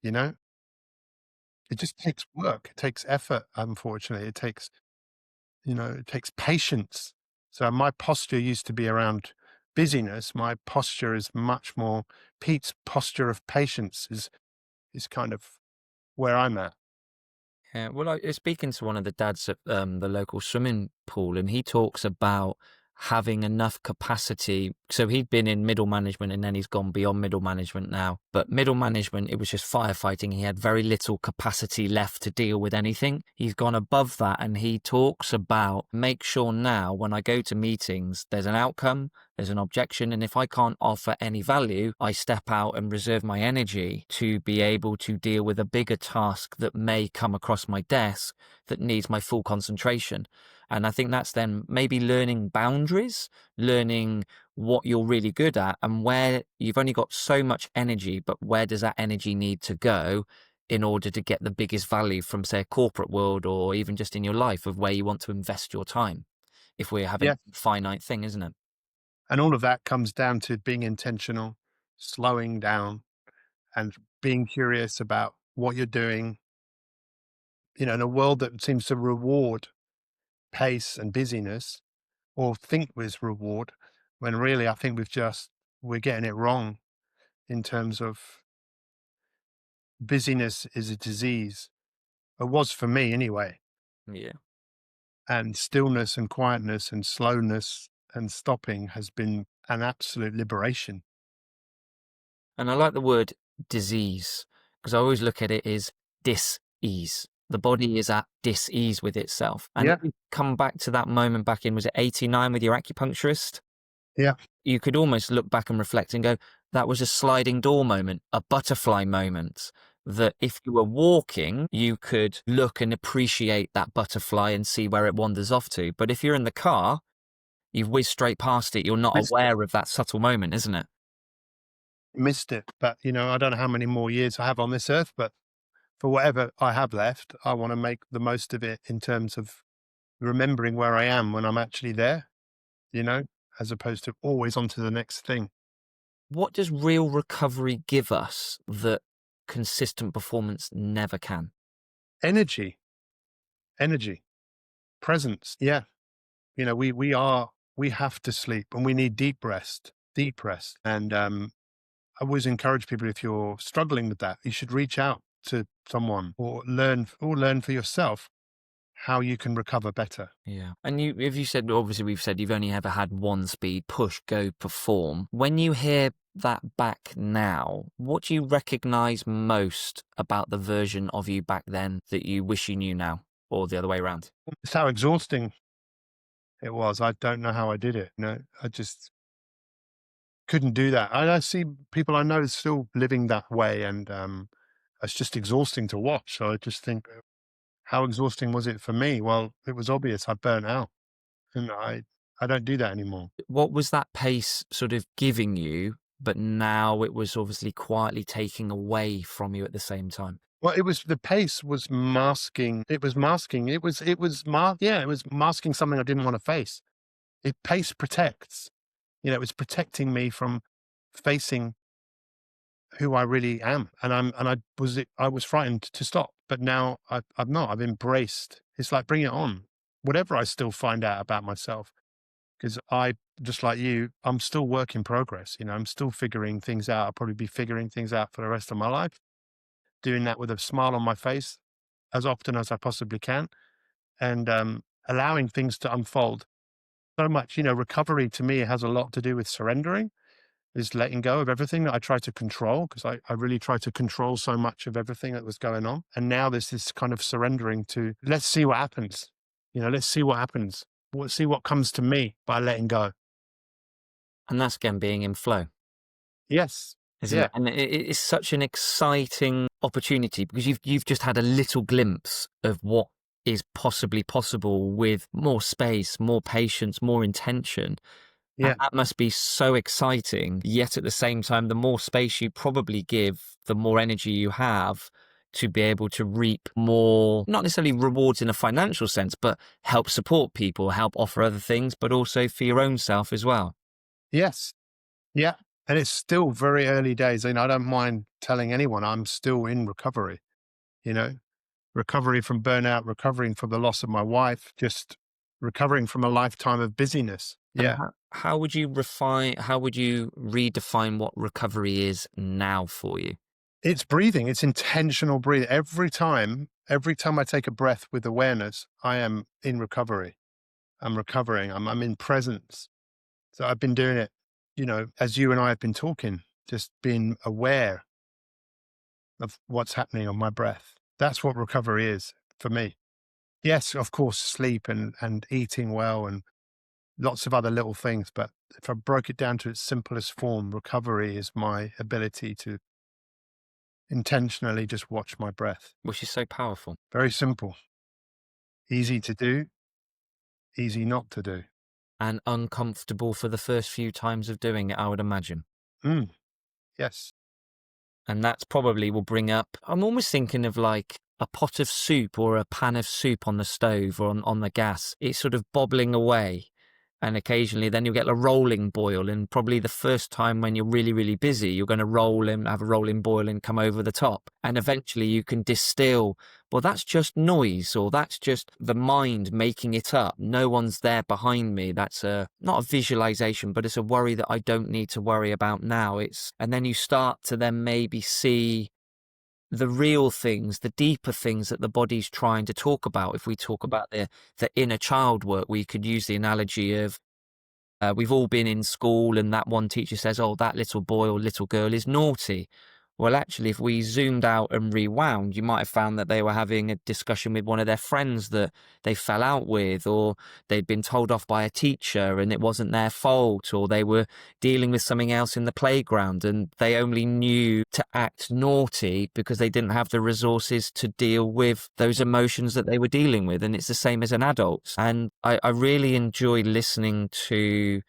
You know, it just takes work. It takes effort. Unfortunately, it takes patience. So my posture used to be around busyness. My posture is much more, Pete's posture of patience is kind of where I'm at. Yeah, well, I was speaking to one of the dads at the local swimming pool, and he talks about having enough capacity. So he'd been in middle management and then he's gone beyond middle management now. But middle management, it was just firefighting. He had very little capacity left to deal with anything. He's gone above that, and he talks about make sure now when I go to meetings, there's an outcome, there's an objection, and if I can't offer any value, I step out and reserve my energy to be able to deal with a bigger task that may come across my desk that needs my full concentration. And I think that's then maybe learning boundaries, learning what you're really good at and where you've only got so much energy, but where does that energy need to go in order to get the biggest value from, say, a corporate world or even just in your life of where you want to invest your time, if we're having Yeah. a finite thing, isn't it? And all of that comes down to being intentional, slowing down, and being curious about what you're doing. You know, in a world that seems to reward pace and busyness, or think was reward, when really I think we're getting it wrong in terms of busyness is a disease. It was for me anyway. Yeah. And stillness and quietness and slowness and stopping has been an absolute liberation. And I like the word disease because I always look at it as dis-ease. The body is at dis-ease with itself. And if Yeah. you come back to that moment back in, was it 89 with your acupuncturist? Yeah. You could almost look back and reflect and go, that was a sliding door moment, a butterfly moment. That if you were walking, you could look and appreciate that butterfly and see where it wanders off to. But if you're in the car, you've whizzed straight past it. You're not Missed it. aware of that subtle moment, isn't it? Missed it. But, I don't know how many more years I have on this earth, but for whatever I have left, I want to make the most of it in terms of remembering where I am when I'm actually there, you know, as opposed to always on to the next thing. What does real recovery give us that consistent performance never can? Energy, energy, presence. Yeah. We have to sleep and we need deep rest, deep rest. And I always encourage people, if you're struggling with that, you should reach out to someone or learn for yourself how you can recover better. Yeah. And if you said, obviously we've said you've only ever had one speed, push, go, perform. When you hear that back now, what do you recognize most about the version of you back then that you wish you knew now, or the other way around? It's how exhausting it was. I don't know how I did it. I just couldn't do that. I see people I know still living that way, and it's just exhausting to watch. So I just think, how exhausting was it for me? Well, it was obvious I burnt out, and I I don't do that anymore. What was that pace sort of giving you, but now it was obviously quietly taking away from you at the same time? Well, it was the pace was masking. It was masking. Yeah, it was masking something I didn't want to face. It pace protects. You know, it was protecting me from facing who I really am. I was frightened to stop, but now I'm not. I've embraced. It's like bring it on. Whatever I still find out about myself, because I, just like you, I'm still work in progress. You know, I'm still figuring things out. I'll probably be figuring things out for the rest of my life, doing that with a smile on my face as often as I possibly can, and allowing things to unfold. So much, you know, recovery to me has a lot to do with surrendering, is letting go of everything that I tried to control, because I really tried to control so much of everything that was going on. And now there's this kind of surrendering to, let's see what happens. You know, let's see what happens. Let's see what comes to me by letting go. And that's again being in flow, Yes. isn't Yeah. it? And it's such an exciting opportunity because you've just had a little glimpse of what is possibly possible with more space, more patience, more intention. And Yeah. that must be so exciting. Yet at the same time, the more space you probably give, the more energy you have to be able to reap more, not necessarily rewards in a financial sense, but help support people, help offer other things, but also for your own self as well. Yes. Yeah. And it's still very early days. And I don't mind telling anyone I'm still in recovery, you know, recovery from burnout, recovering from the loss of my wife, just recovering from a lifetime of busyness. And Yeah. how would you redefine what recovery is now for you? It's breathing. It's intentional breathing. Every time I take a breath with awareness, I am in recovery. I'm recovering. I'm in presence. So I've been doing it, you know, as you and I have been talking, just being aware of what's happening on my breath. That's what recovery is for me. Yes, of course, sleep and eating well and lots of other little things. But if I broke it down to its simplest form, recovery is my ability to intentionally just watch my breath. Which is so powerful Very simple, easy to do, easy not to do. and uncomfortable for the first few times of doing it, I would imagine. Mm, yes. And that's probably will bring up, I'm almost thinking of like a pot of soup or a pan of soup on the stove or on the gas. It's sort of bobbling away. And occasionally then you'll get a rolling boil. And probably the first time when you're really, really busy, you're going to roll and have a rolling boil and come over the top. And eventually you can distill, well, that's just noise or that's just the mind making it up. No one's there behind me. That's not a visualization, but it's a worry that I don't need to worry about now. And then you start to then maybe see the real things, the deeper things that the body's trying to talk about. If we talk about the inner child work, we could use the analogy of we've all been in school and that one teacher says, oh, that little boy or little girl is naughty. Well, actually, if we zoomed out and rewound, you might have found that they were having a discussion with one of their friends that they fell out with, or they'd been told off by a teacher and it wasn't their fault, or they were dealing with something else in the playground and they only knew to act naughty because they didn't have the resources to deal with those emotions that they were dealing with. And it's the same as an adult. And I really enjoy listening to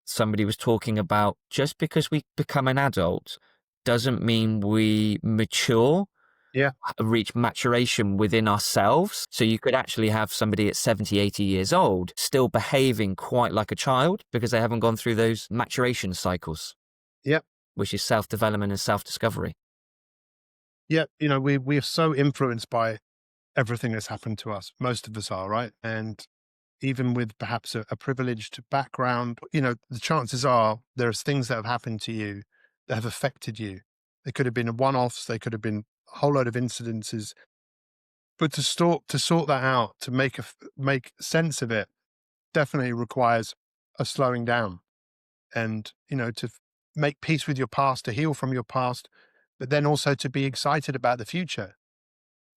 somebody was talking about just because we become an adult doesn't mean we mature, Yeah. reach maturation within ourselves. So you could actually have somebody at 70, 80 years old still behaving quite like a child because they haven't gone through those maturation cycles, Yep. which is self-development and self-discovery. Yeah. You know, we are so influenced by everything that's happened to us. Most of us are, right? And even with perhaps a privileged background, you know, the chances are there's things that have happened to you that have affected you. They could have been one-offs, they could have been a whole load of incidences. But to sort that out, to make sense of it, definitely requires a slowing down and, you know, make peace with your past, to heal from your past, but then also to be excited about the future.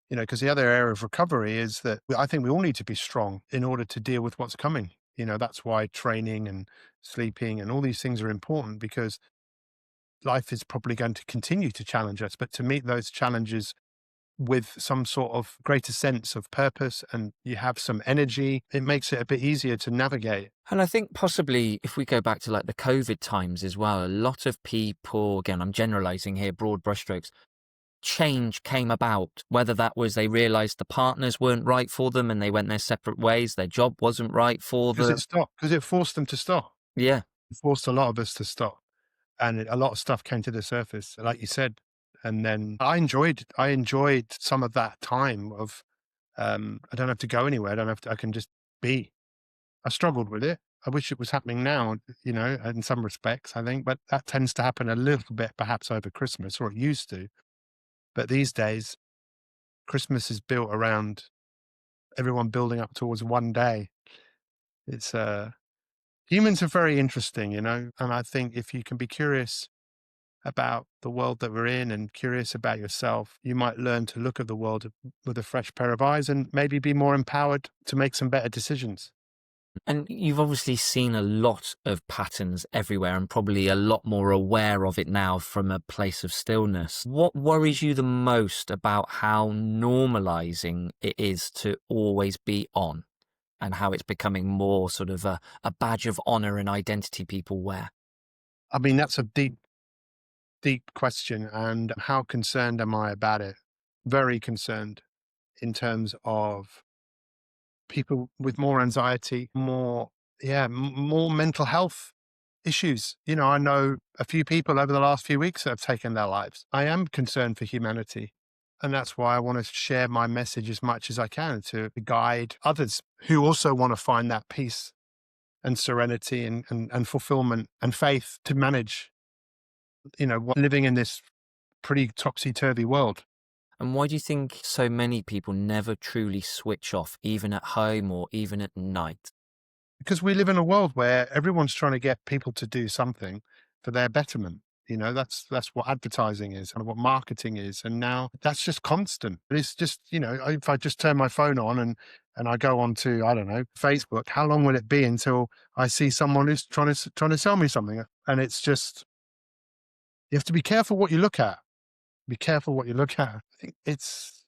You know, because the other area of recovery is that I think we all need to be strong in order to deal with what's coming. You know, that's why training and sleeping and all these things are important, because life is probably going to continue to challenge us. But to meet those challenges with some sort of greater sense of purpose and you have some energy, it makes it a bit easier to navigate. And I think possibly if we go back to like the COVID times as well, a lot of people, again, I'm generalizing here, broad brushstrokes, change came about, whether that was they realized the partners weren't right for them and they went their separate ways, their job wasn't right for Because it them. stopped, because it forced them to stop. Yeah. It forced a lot of us to stop. And a lot of stuff came to the surface, like you said. And then I enjoyed some of that time of, I don't have to go anywhere. I don't have to, I can just be. I struggled with it. I wish it was happening now, in some respects, I think, but that tends to happen a little bit perhaps over Christmas, or it used to. But these days, Christmas is built around everyone building up towards one day. It's, humans are very interesting, and I think if you can be curious about the world that we're in and curious about yourself, you might learn to look at the world with a fresh pair of eyes and maybe be more empowered to make some better decisions. And you've obviously seen a lot of patterns everywhere and probably a lot more aware of it now from a place of stillness. What worries you the most about how normalizing it is to always be on and how it's becoming more sort of a badge of honor and identity people wear? I mean, that's a deep, deep question. And how concerned am I about it? Very concerned in terms of people with more anxiety, more mental health issues. I know a few people over the last few weeks that have taken their lives. I am concerned for humanity. And that's why I want to share my message as much as I can to guide others who also want to find that peace and serenity and fulfillment and faith to manage, living in this pretty topsy-turvy world. And why do you think so many people never truly switch off, even at home or even at night? Because we live in a world where everyone's trying to get people to do something for their betterment. That's what advertising is and what marketing is. And now that's just constant. It's just, if I just turn my phone on and I go on to, I don't know, Facebook, how long will it be until I see someone who's trying to sell me something? And it's just, you have to be careful what you look at. Be careful what you look at. I think it's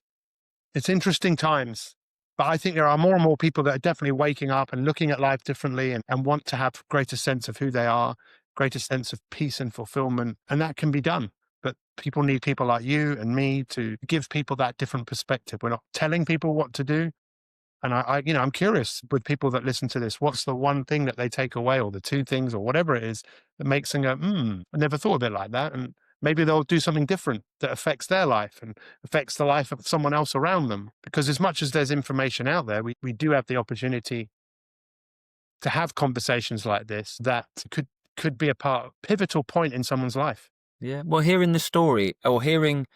interesting times, but I think there are more and more people that are definitely waking up and looking at life differently and want to have greater sense of who they are, greater sense of peace and fulfillment. And that can be done. But people need people like you and me to give people that different perspective. We're not telling people what to do. And I'm curious with people that listen to this, what's the one thing that they take away or the two things or whatever it is that makes them go, I never thought of it like that. And maybe they'll do something different that affects their life and affects the life of someone else around them. Because as much as there's information out there, we do have the opportunity to have conversations like this that could be pivotal point in someone's life. Yeah. Well, hearing the story or hearing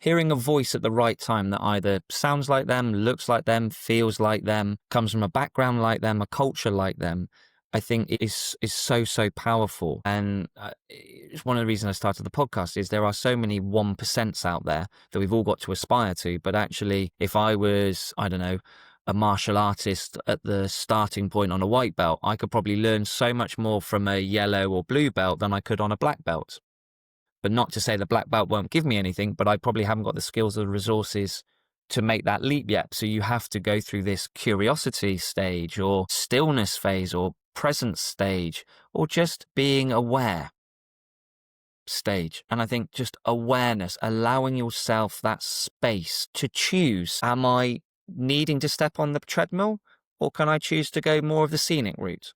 a voice at the right time that either sounds like them, looks like them, feels like them, comes from a background like them, a culture like them, I think it is so powerful. And it's one of the reasons I started the podcast is there are so many 1% out there that we've all got to aspire to. But actually, if I was, I don't know, a martial artist at the starting point on a white belt, I could probably learn so much more from a yellow or blue belt than I could on a black belt. But not to say the black belt won't give me anything, but I probably haven't got the skills or the resources to make that leap yet. So you have to go through this curiosity stage or stillness phase or presence stage or just being aware stage. And I think just awareness, allowing yourself that space to choose, am I needing to step on the treadmill or can I choose to go more of the scenic route?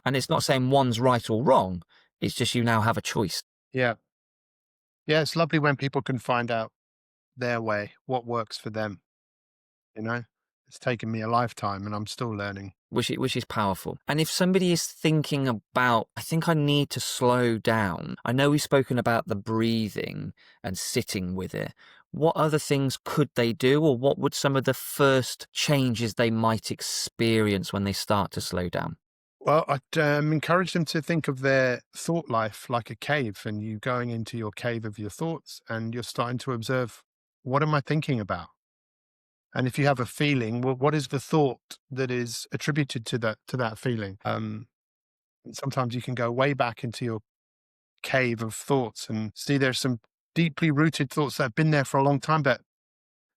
And it's not saying one's right or wrong. It's just you now have a choice. Yeah. Yeah. It's lovely when people can find out their way, what works for them. It's taken me a lifetime and I'm still learning. Which is powerful. And if somebody is thinking about, I think I need to slow down. I know we've spoken about the breathing and sitting with it. What other things could they do, or what would some of the first changes they might experience when they start to slow down? Well, I'd encourage them to think of their thought life like a cave, and you going into your cave of your thoughts and you're starting to observe, what am I thinking about? And if you have a feeling, well, what is the thought that is attributed to that feeling? Sometimes you can go way back into your cave of thoughts and see there's some deeply rooted thoughts that have been there for a long time, but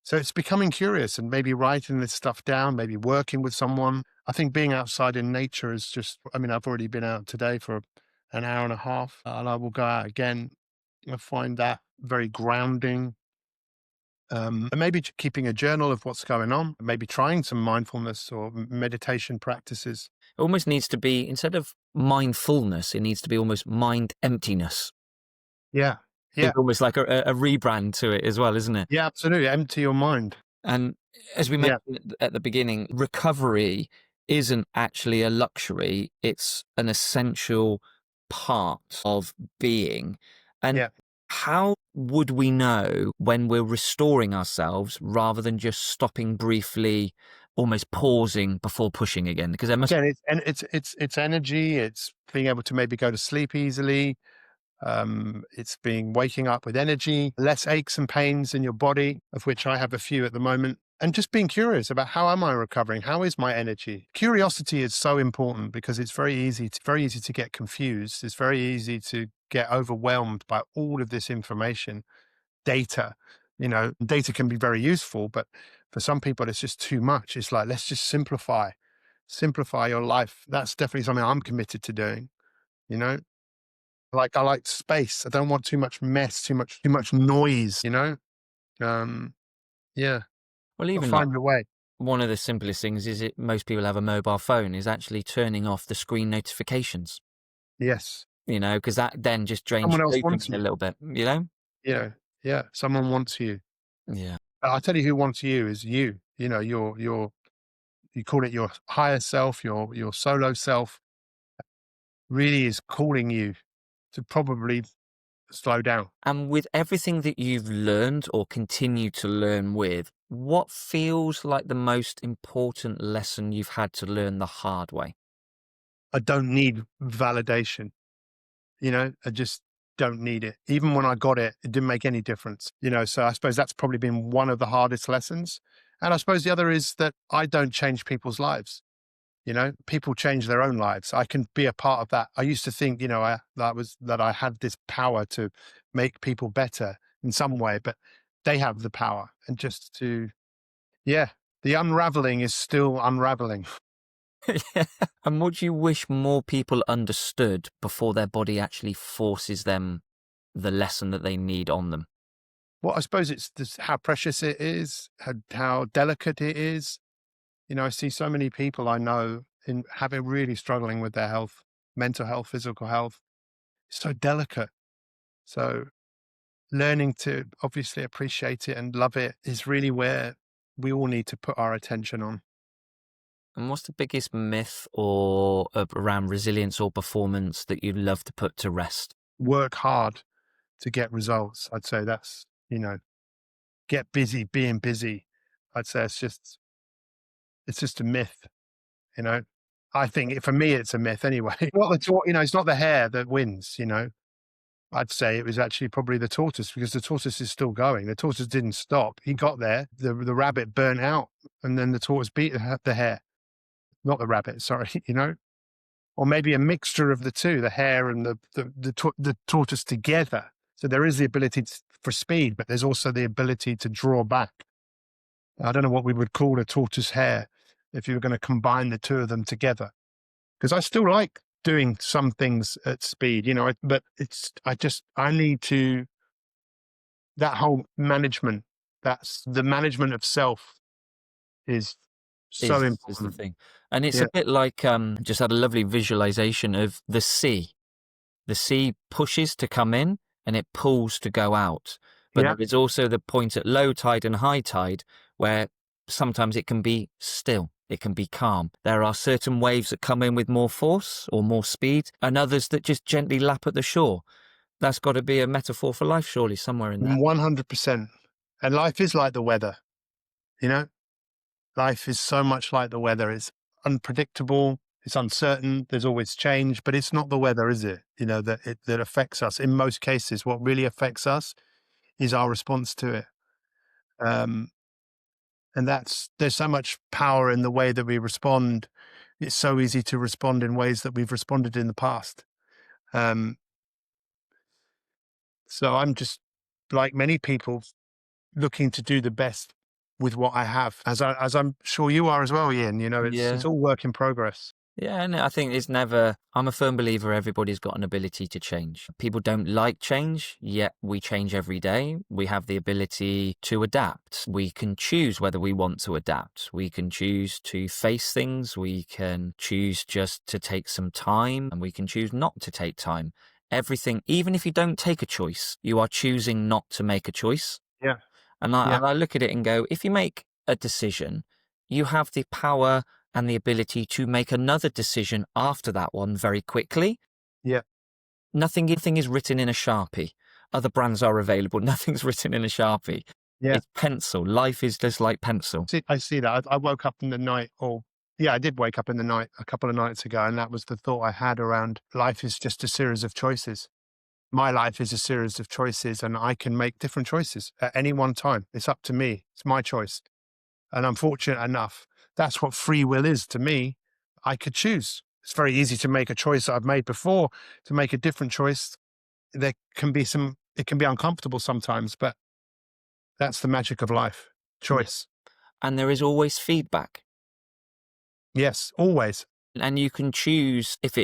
So it's becoming curious and maybe writing this stuff down, maybe working with someone. I think being outside in nature is just, I mean, I've already been out today for an hour and a half, and I will go out again. I find that very grounding. And maybe keeping a journal of what's going on, maybe trying some mindfulness or meditation practices. It almost needs to be, instead of mindfulness, it needs to be almost mind emptiness. Yeah. Yeah. It's almost like a rebrand to it as well, isn't it? Yeah, absolutely. Empty your mind. And as we Yeah. mentioned at the beginning, recovery isn't actually a luxury, it's an essential part of being. And Yeah. how would we know when we're restoring ourselves rather than just stopping briefly, almost pausing before pushing again? Because there must. Again, it's energy. It's being able to maybe go to sleep easily. It's being waking up with energy, less aches and pains in your body, of which I have a few at the moment. And just being curious about how am I recovering? How is my energy? Curiosity is so important because it's very easy to get confused. It's very easy to get overwhelmed by all of this information, data. Data can be very useful, but for some people, it's just too much. It's like, let's just simplify your life. That's definitely something I'm committed to doing, you know? Like, I like space. I don't want too much mess, too much noise, you know? Um, yeah, Well, I'll even like find a way. one of the simplest things is it most people have a mobile phone is actually turning off the screen notifications, Yes. because that then just drains Someone else your wants dopamine a you. little bit. Yeah, yeah, someone wants you. Yeah. I'll tell you who wants you is you. You call it your higher self, your solo self, really is calling you to probably slow down. And with everything that you've learned or continue to learn with, what feels like the most important lesson you've had to learn the hard way? I don't need validation. I just don't need it. Even when I got it, it didn't make any difference. So I suppose that's probably been one of the hardest lessons. And I suppose the other is that I don't change people's lives. People change their own lives. I can be a part of that. I used to think, that I had this power to make people better in some way, but they have the power. And yeah, the unraveling is still unraveling. And what do you wish more people understood before their body actually forces them the lesson that they need on them? Well, I suppose it's this, how precious it is, how delicate it is. I see so many people I know in having really struggling with their health, mental health, physical health. It's so delicate. So learning to obviously appreciate it and love it is really where we all need to put our attention on. And what's the biggest myth or around resilience or performance that you'd love to put to rest? Work hard to get results. I'd say that's, get busy being busy. I'd say it's just a myth, you know. I think for me it's a myth anyway. It's not the hare that wins. I'd say it was actually probably the tortoise because the tortoise is still going. The tortoise didn't stop. He got there. The rabbit burnt out, and then the tortoise beat the hare, not the rabbit. Sorry, or maybe a mixture of the two, the hare and the tortoise together. So there is the ability for speed, but there's also the ability to draw back. I don't know what we would call a tortoise hare if you were going to combine the two of them together. Because I still like doing some things at speed, but I need to, that whole management, that's the management of self is so Is the important. thing. And it's Yeah. a bit like just had a lovely visualization of the sea. The sea pushes to come in and it pulls to go out. But Yeah. there is also the point at low tide and high tide where sometimes it can be still, it can be calm. There are certain waves that come in with more force or more speed, and others that just gently lap at the shore. That's got to be a metaphor for life, surely, somewhere in there. 100%. And life is like the weather, you know? Life is so much like the weather. It's unpredictable, it's uncertain, there's always change, but it's not the weather, is it? That affects us. In most cases, what really affects us is our response to it. Um, and there's so much power in the way that we respond. It's so easy to respond in ways that we've responded in the past. Um, so I'm just, like many people, looking to do the best with what I have, as I'm sure you are as well, Ian. It's Yeah. all work in progress. Yeah, and I think it's never, I'm a firm believer everybody's got an ability to change. People don't like change, yet we change every day. We have the ability to adapt. We can choose whether we want to adapt. We can choose to face things. We can choose just to take some time, and we can choose not to take time. Everything, even if you don't take a choice, you are choosing not to make a choice. Yeah, And I, yeah, and I look at it and go, if you make a decision, you have the power and the ability to make another decision after that one very quickly. yeah, Nothing is written in a Sharpie. Other brands are available. Nothing's written in a Sharpie. yeah. It's pencil. Life is just like pencil. I see that. I woke up in the night, or yeah, I did wake up in the night a couple of nights ago, and that was the thought I had around life is just a series of choices. My life is a series of choices, and I can make different choices at any one time. It's up to me. It's my choice. And I'm fortunate enough. That's what free will is to me. I could choose. It's very easy to make a choice that I've made before. To make a different choice, it can be uncomfortable sometimes, but that's the magic of life. Yeah. Choice. And there is always feedback. Yes, always. And you can choose if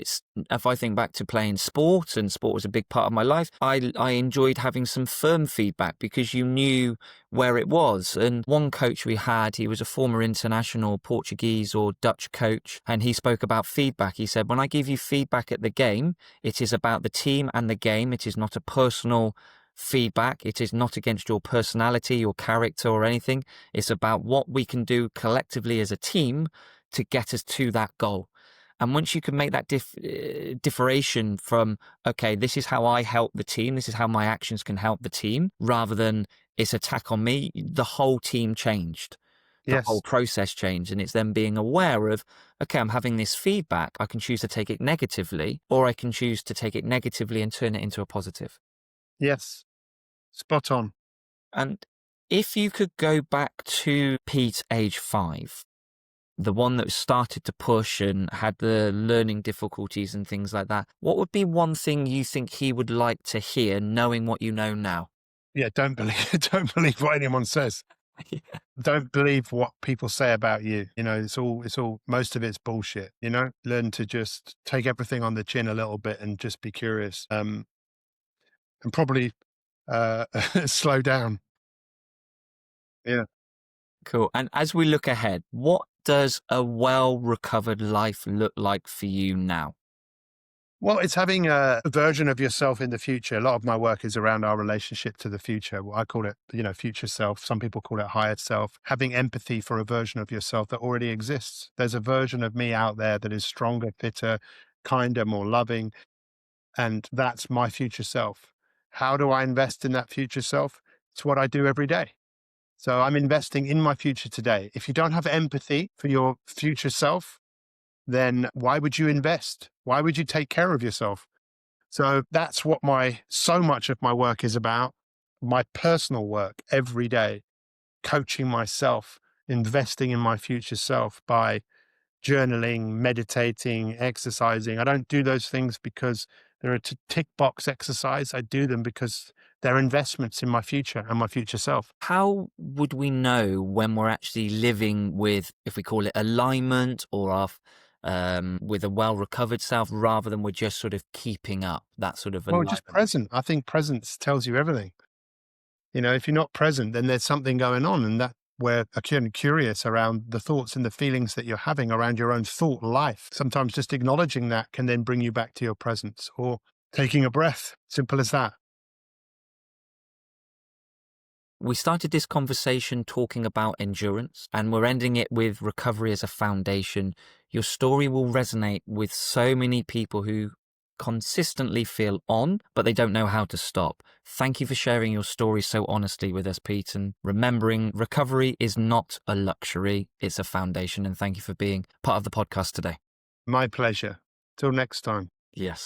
I think back to playing sport, and sport was a big part of my life, I enjoyed having some firm feedback because you knew where it was. And one coach we had, he was a former international Portuguese or Dutch coach, and he spoke about feedback. He said, when I give you feedback at the game, it is about the team and the game. It is not a personal feedback. It is not against your personality, your character or anything. It's about what we can do collectively as a team to get us to that goal. And once you can make that differentiation from, okay, this is how I help the team, this is how my actions can help the team, rather than it's attack on me, the whole team changed. The whole Yes, process changed. And it's then being aware of, okay, I'm having this feedback. I can choose to take it negatively, or I can choose to take it negatively and turn it into a positive. yes. Spot on. And if you could go back to Pete, age 5, the one that started to push and had the learning difficulties and things like that, what would be one thing you think he would like to hear, knowing what you know now? Yeah, don't believe don't believe what anyone says. Yeah. Don't believe what people say about you. It's all most of it's bullshit, Learn to just take everything on the chin a little bit and just be curious. And probably slow down. Yeah. Cool. And as we look ahead, what does a well-recovered life look like for you now? Well, it's having a version of yourself in the future. A lot of my work is around our relationship to the future. I call it, future self. Some people call it higher self. Having empathy for a version of yourself that already exists. There's a version of me out there that is stronger, fitter, kinder, more loving. And that's my future self. How do I invest in that future self? It's what I do every day. So I'm investing in my future today. If you don't have empathy for your future self, then why would you invest? Why would you take care of yourself? So that's what so much of my work is about. My personal work every day, coaching myself, investing in my future self by journaling, meditating, exercising. I don't do those things because they're a tick box exercise. I do them because they're investments in my future and my future self. How would we know when we're actually living with, if we call it alignment, or with a well-recovered self, rather than we're just sort of keeping up that sort of Well, just alignment? present. I think presence tells you everything. If you're not present, then there's something going on, and that we're again curious around the thoughts and the feelings that you're having around your own thought life. Sometimes just acknowledging that can then bring you back to your presence, or taking a breath. Simple as that. We started this conversation talking about endurance, and we're ending it with recovery as a foundation. Your story will resonate with so many people who consistently feel on, but they don't know how to stop. Thank you for sharing your story so honestly with us, Pete, and remembering recovery is not a luxury, it's a foundation. And thank you for being part of the podcast today. My pleasure. Till next time. Yes.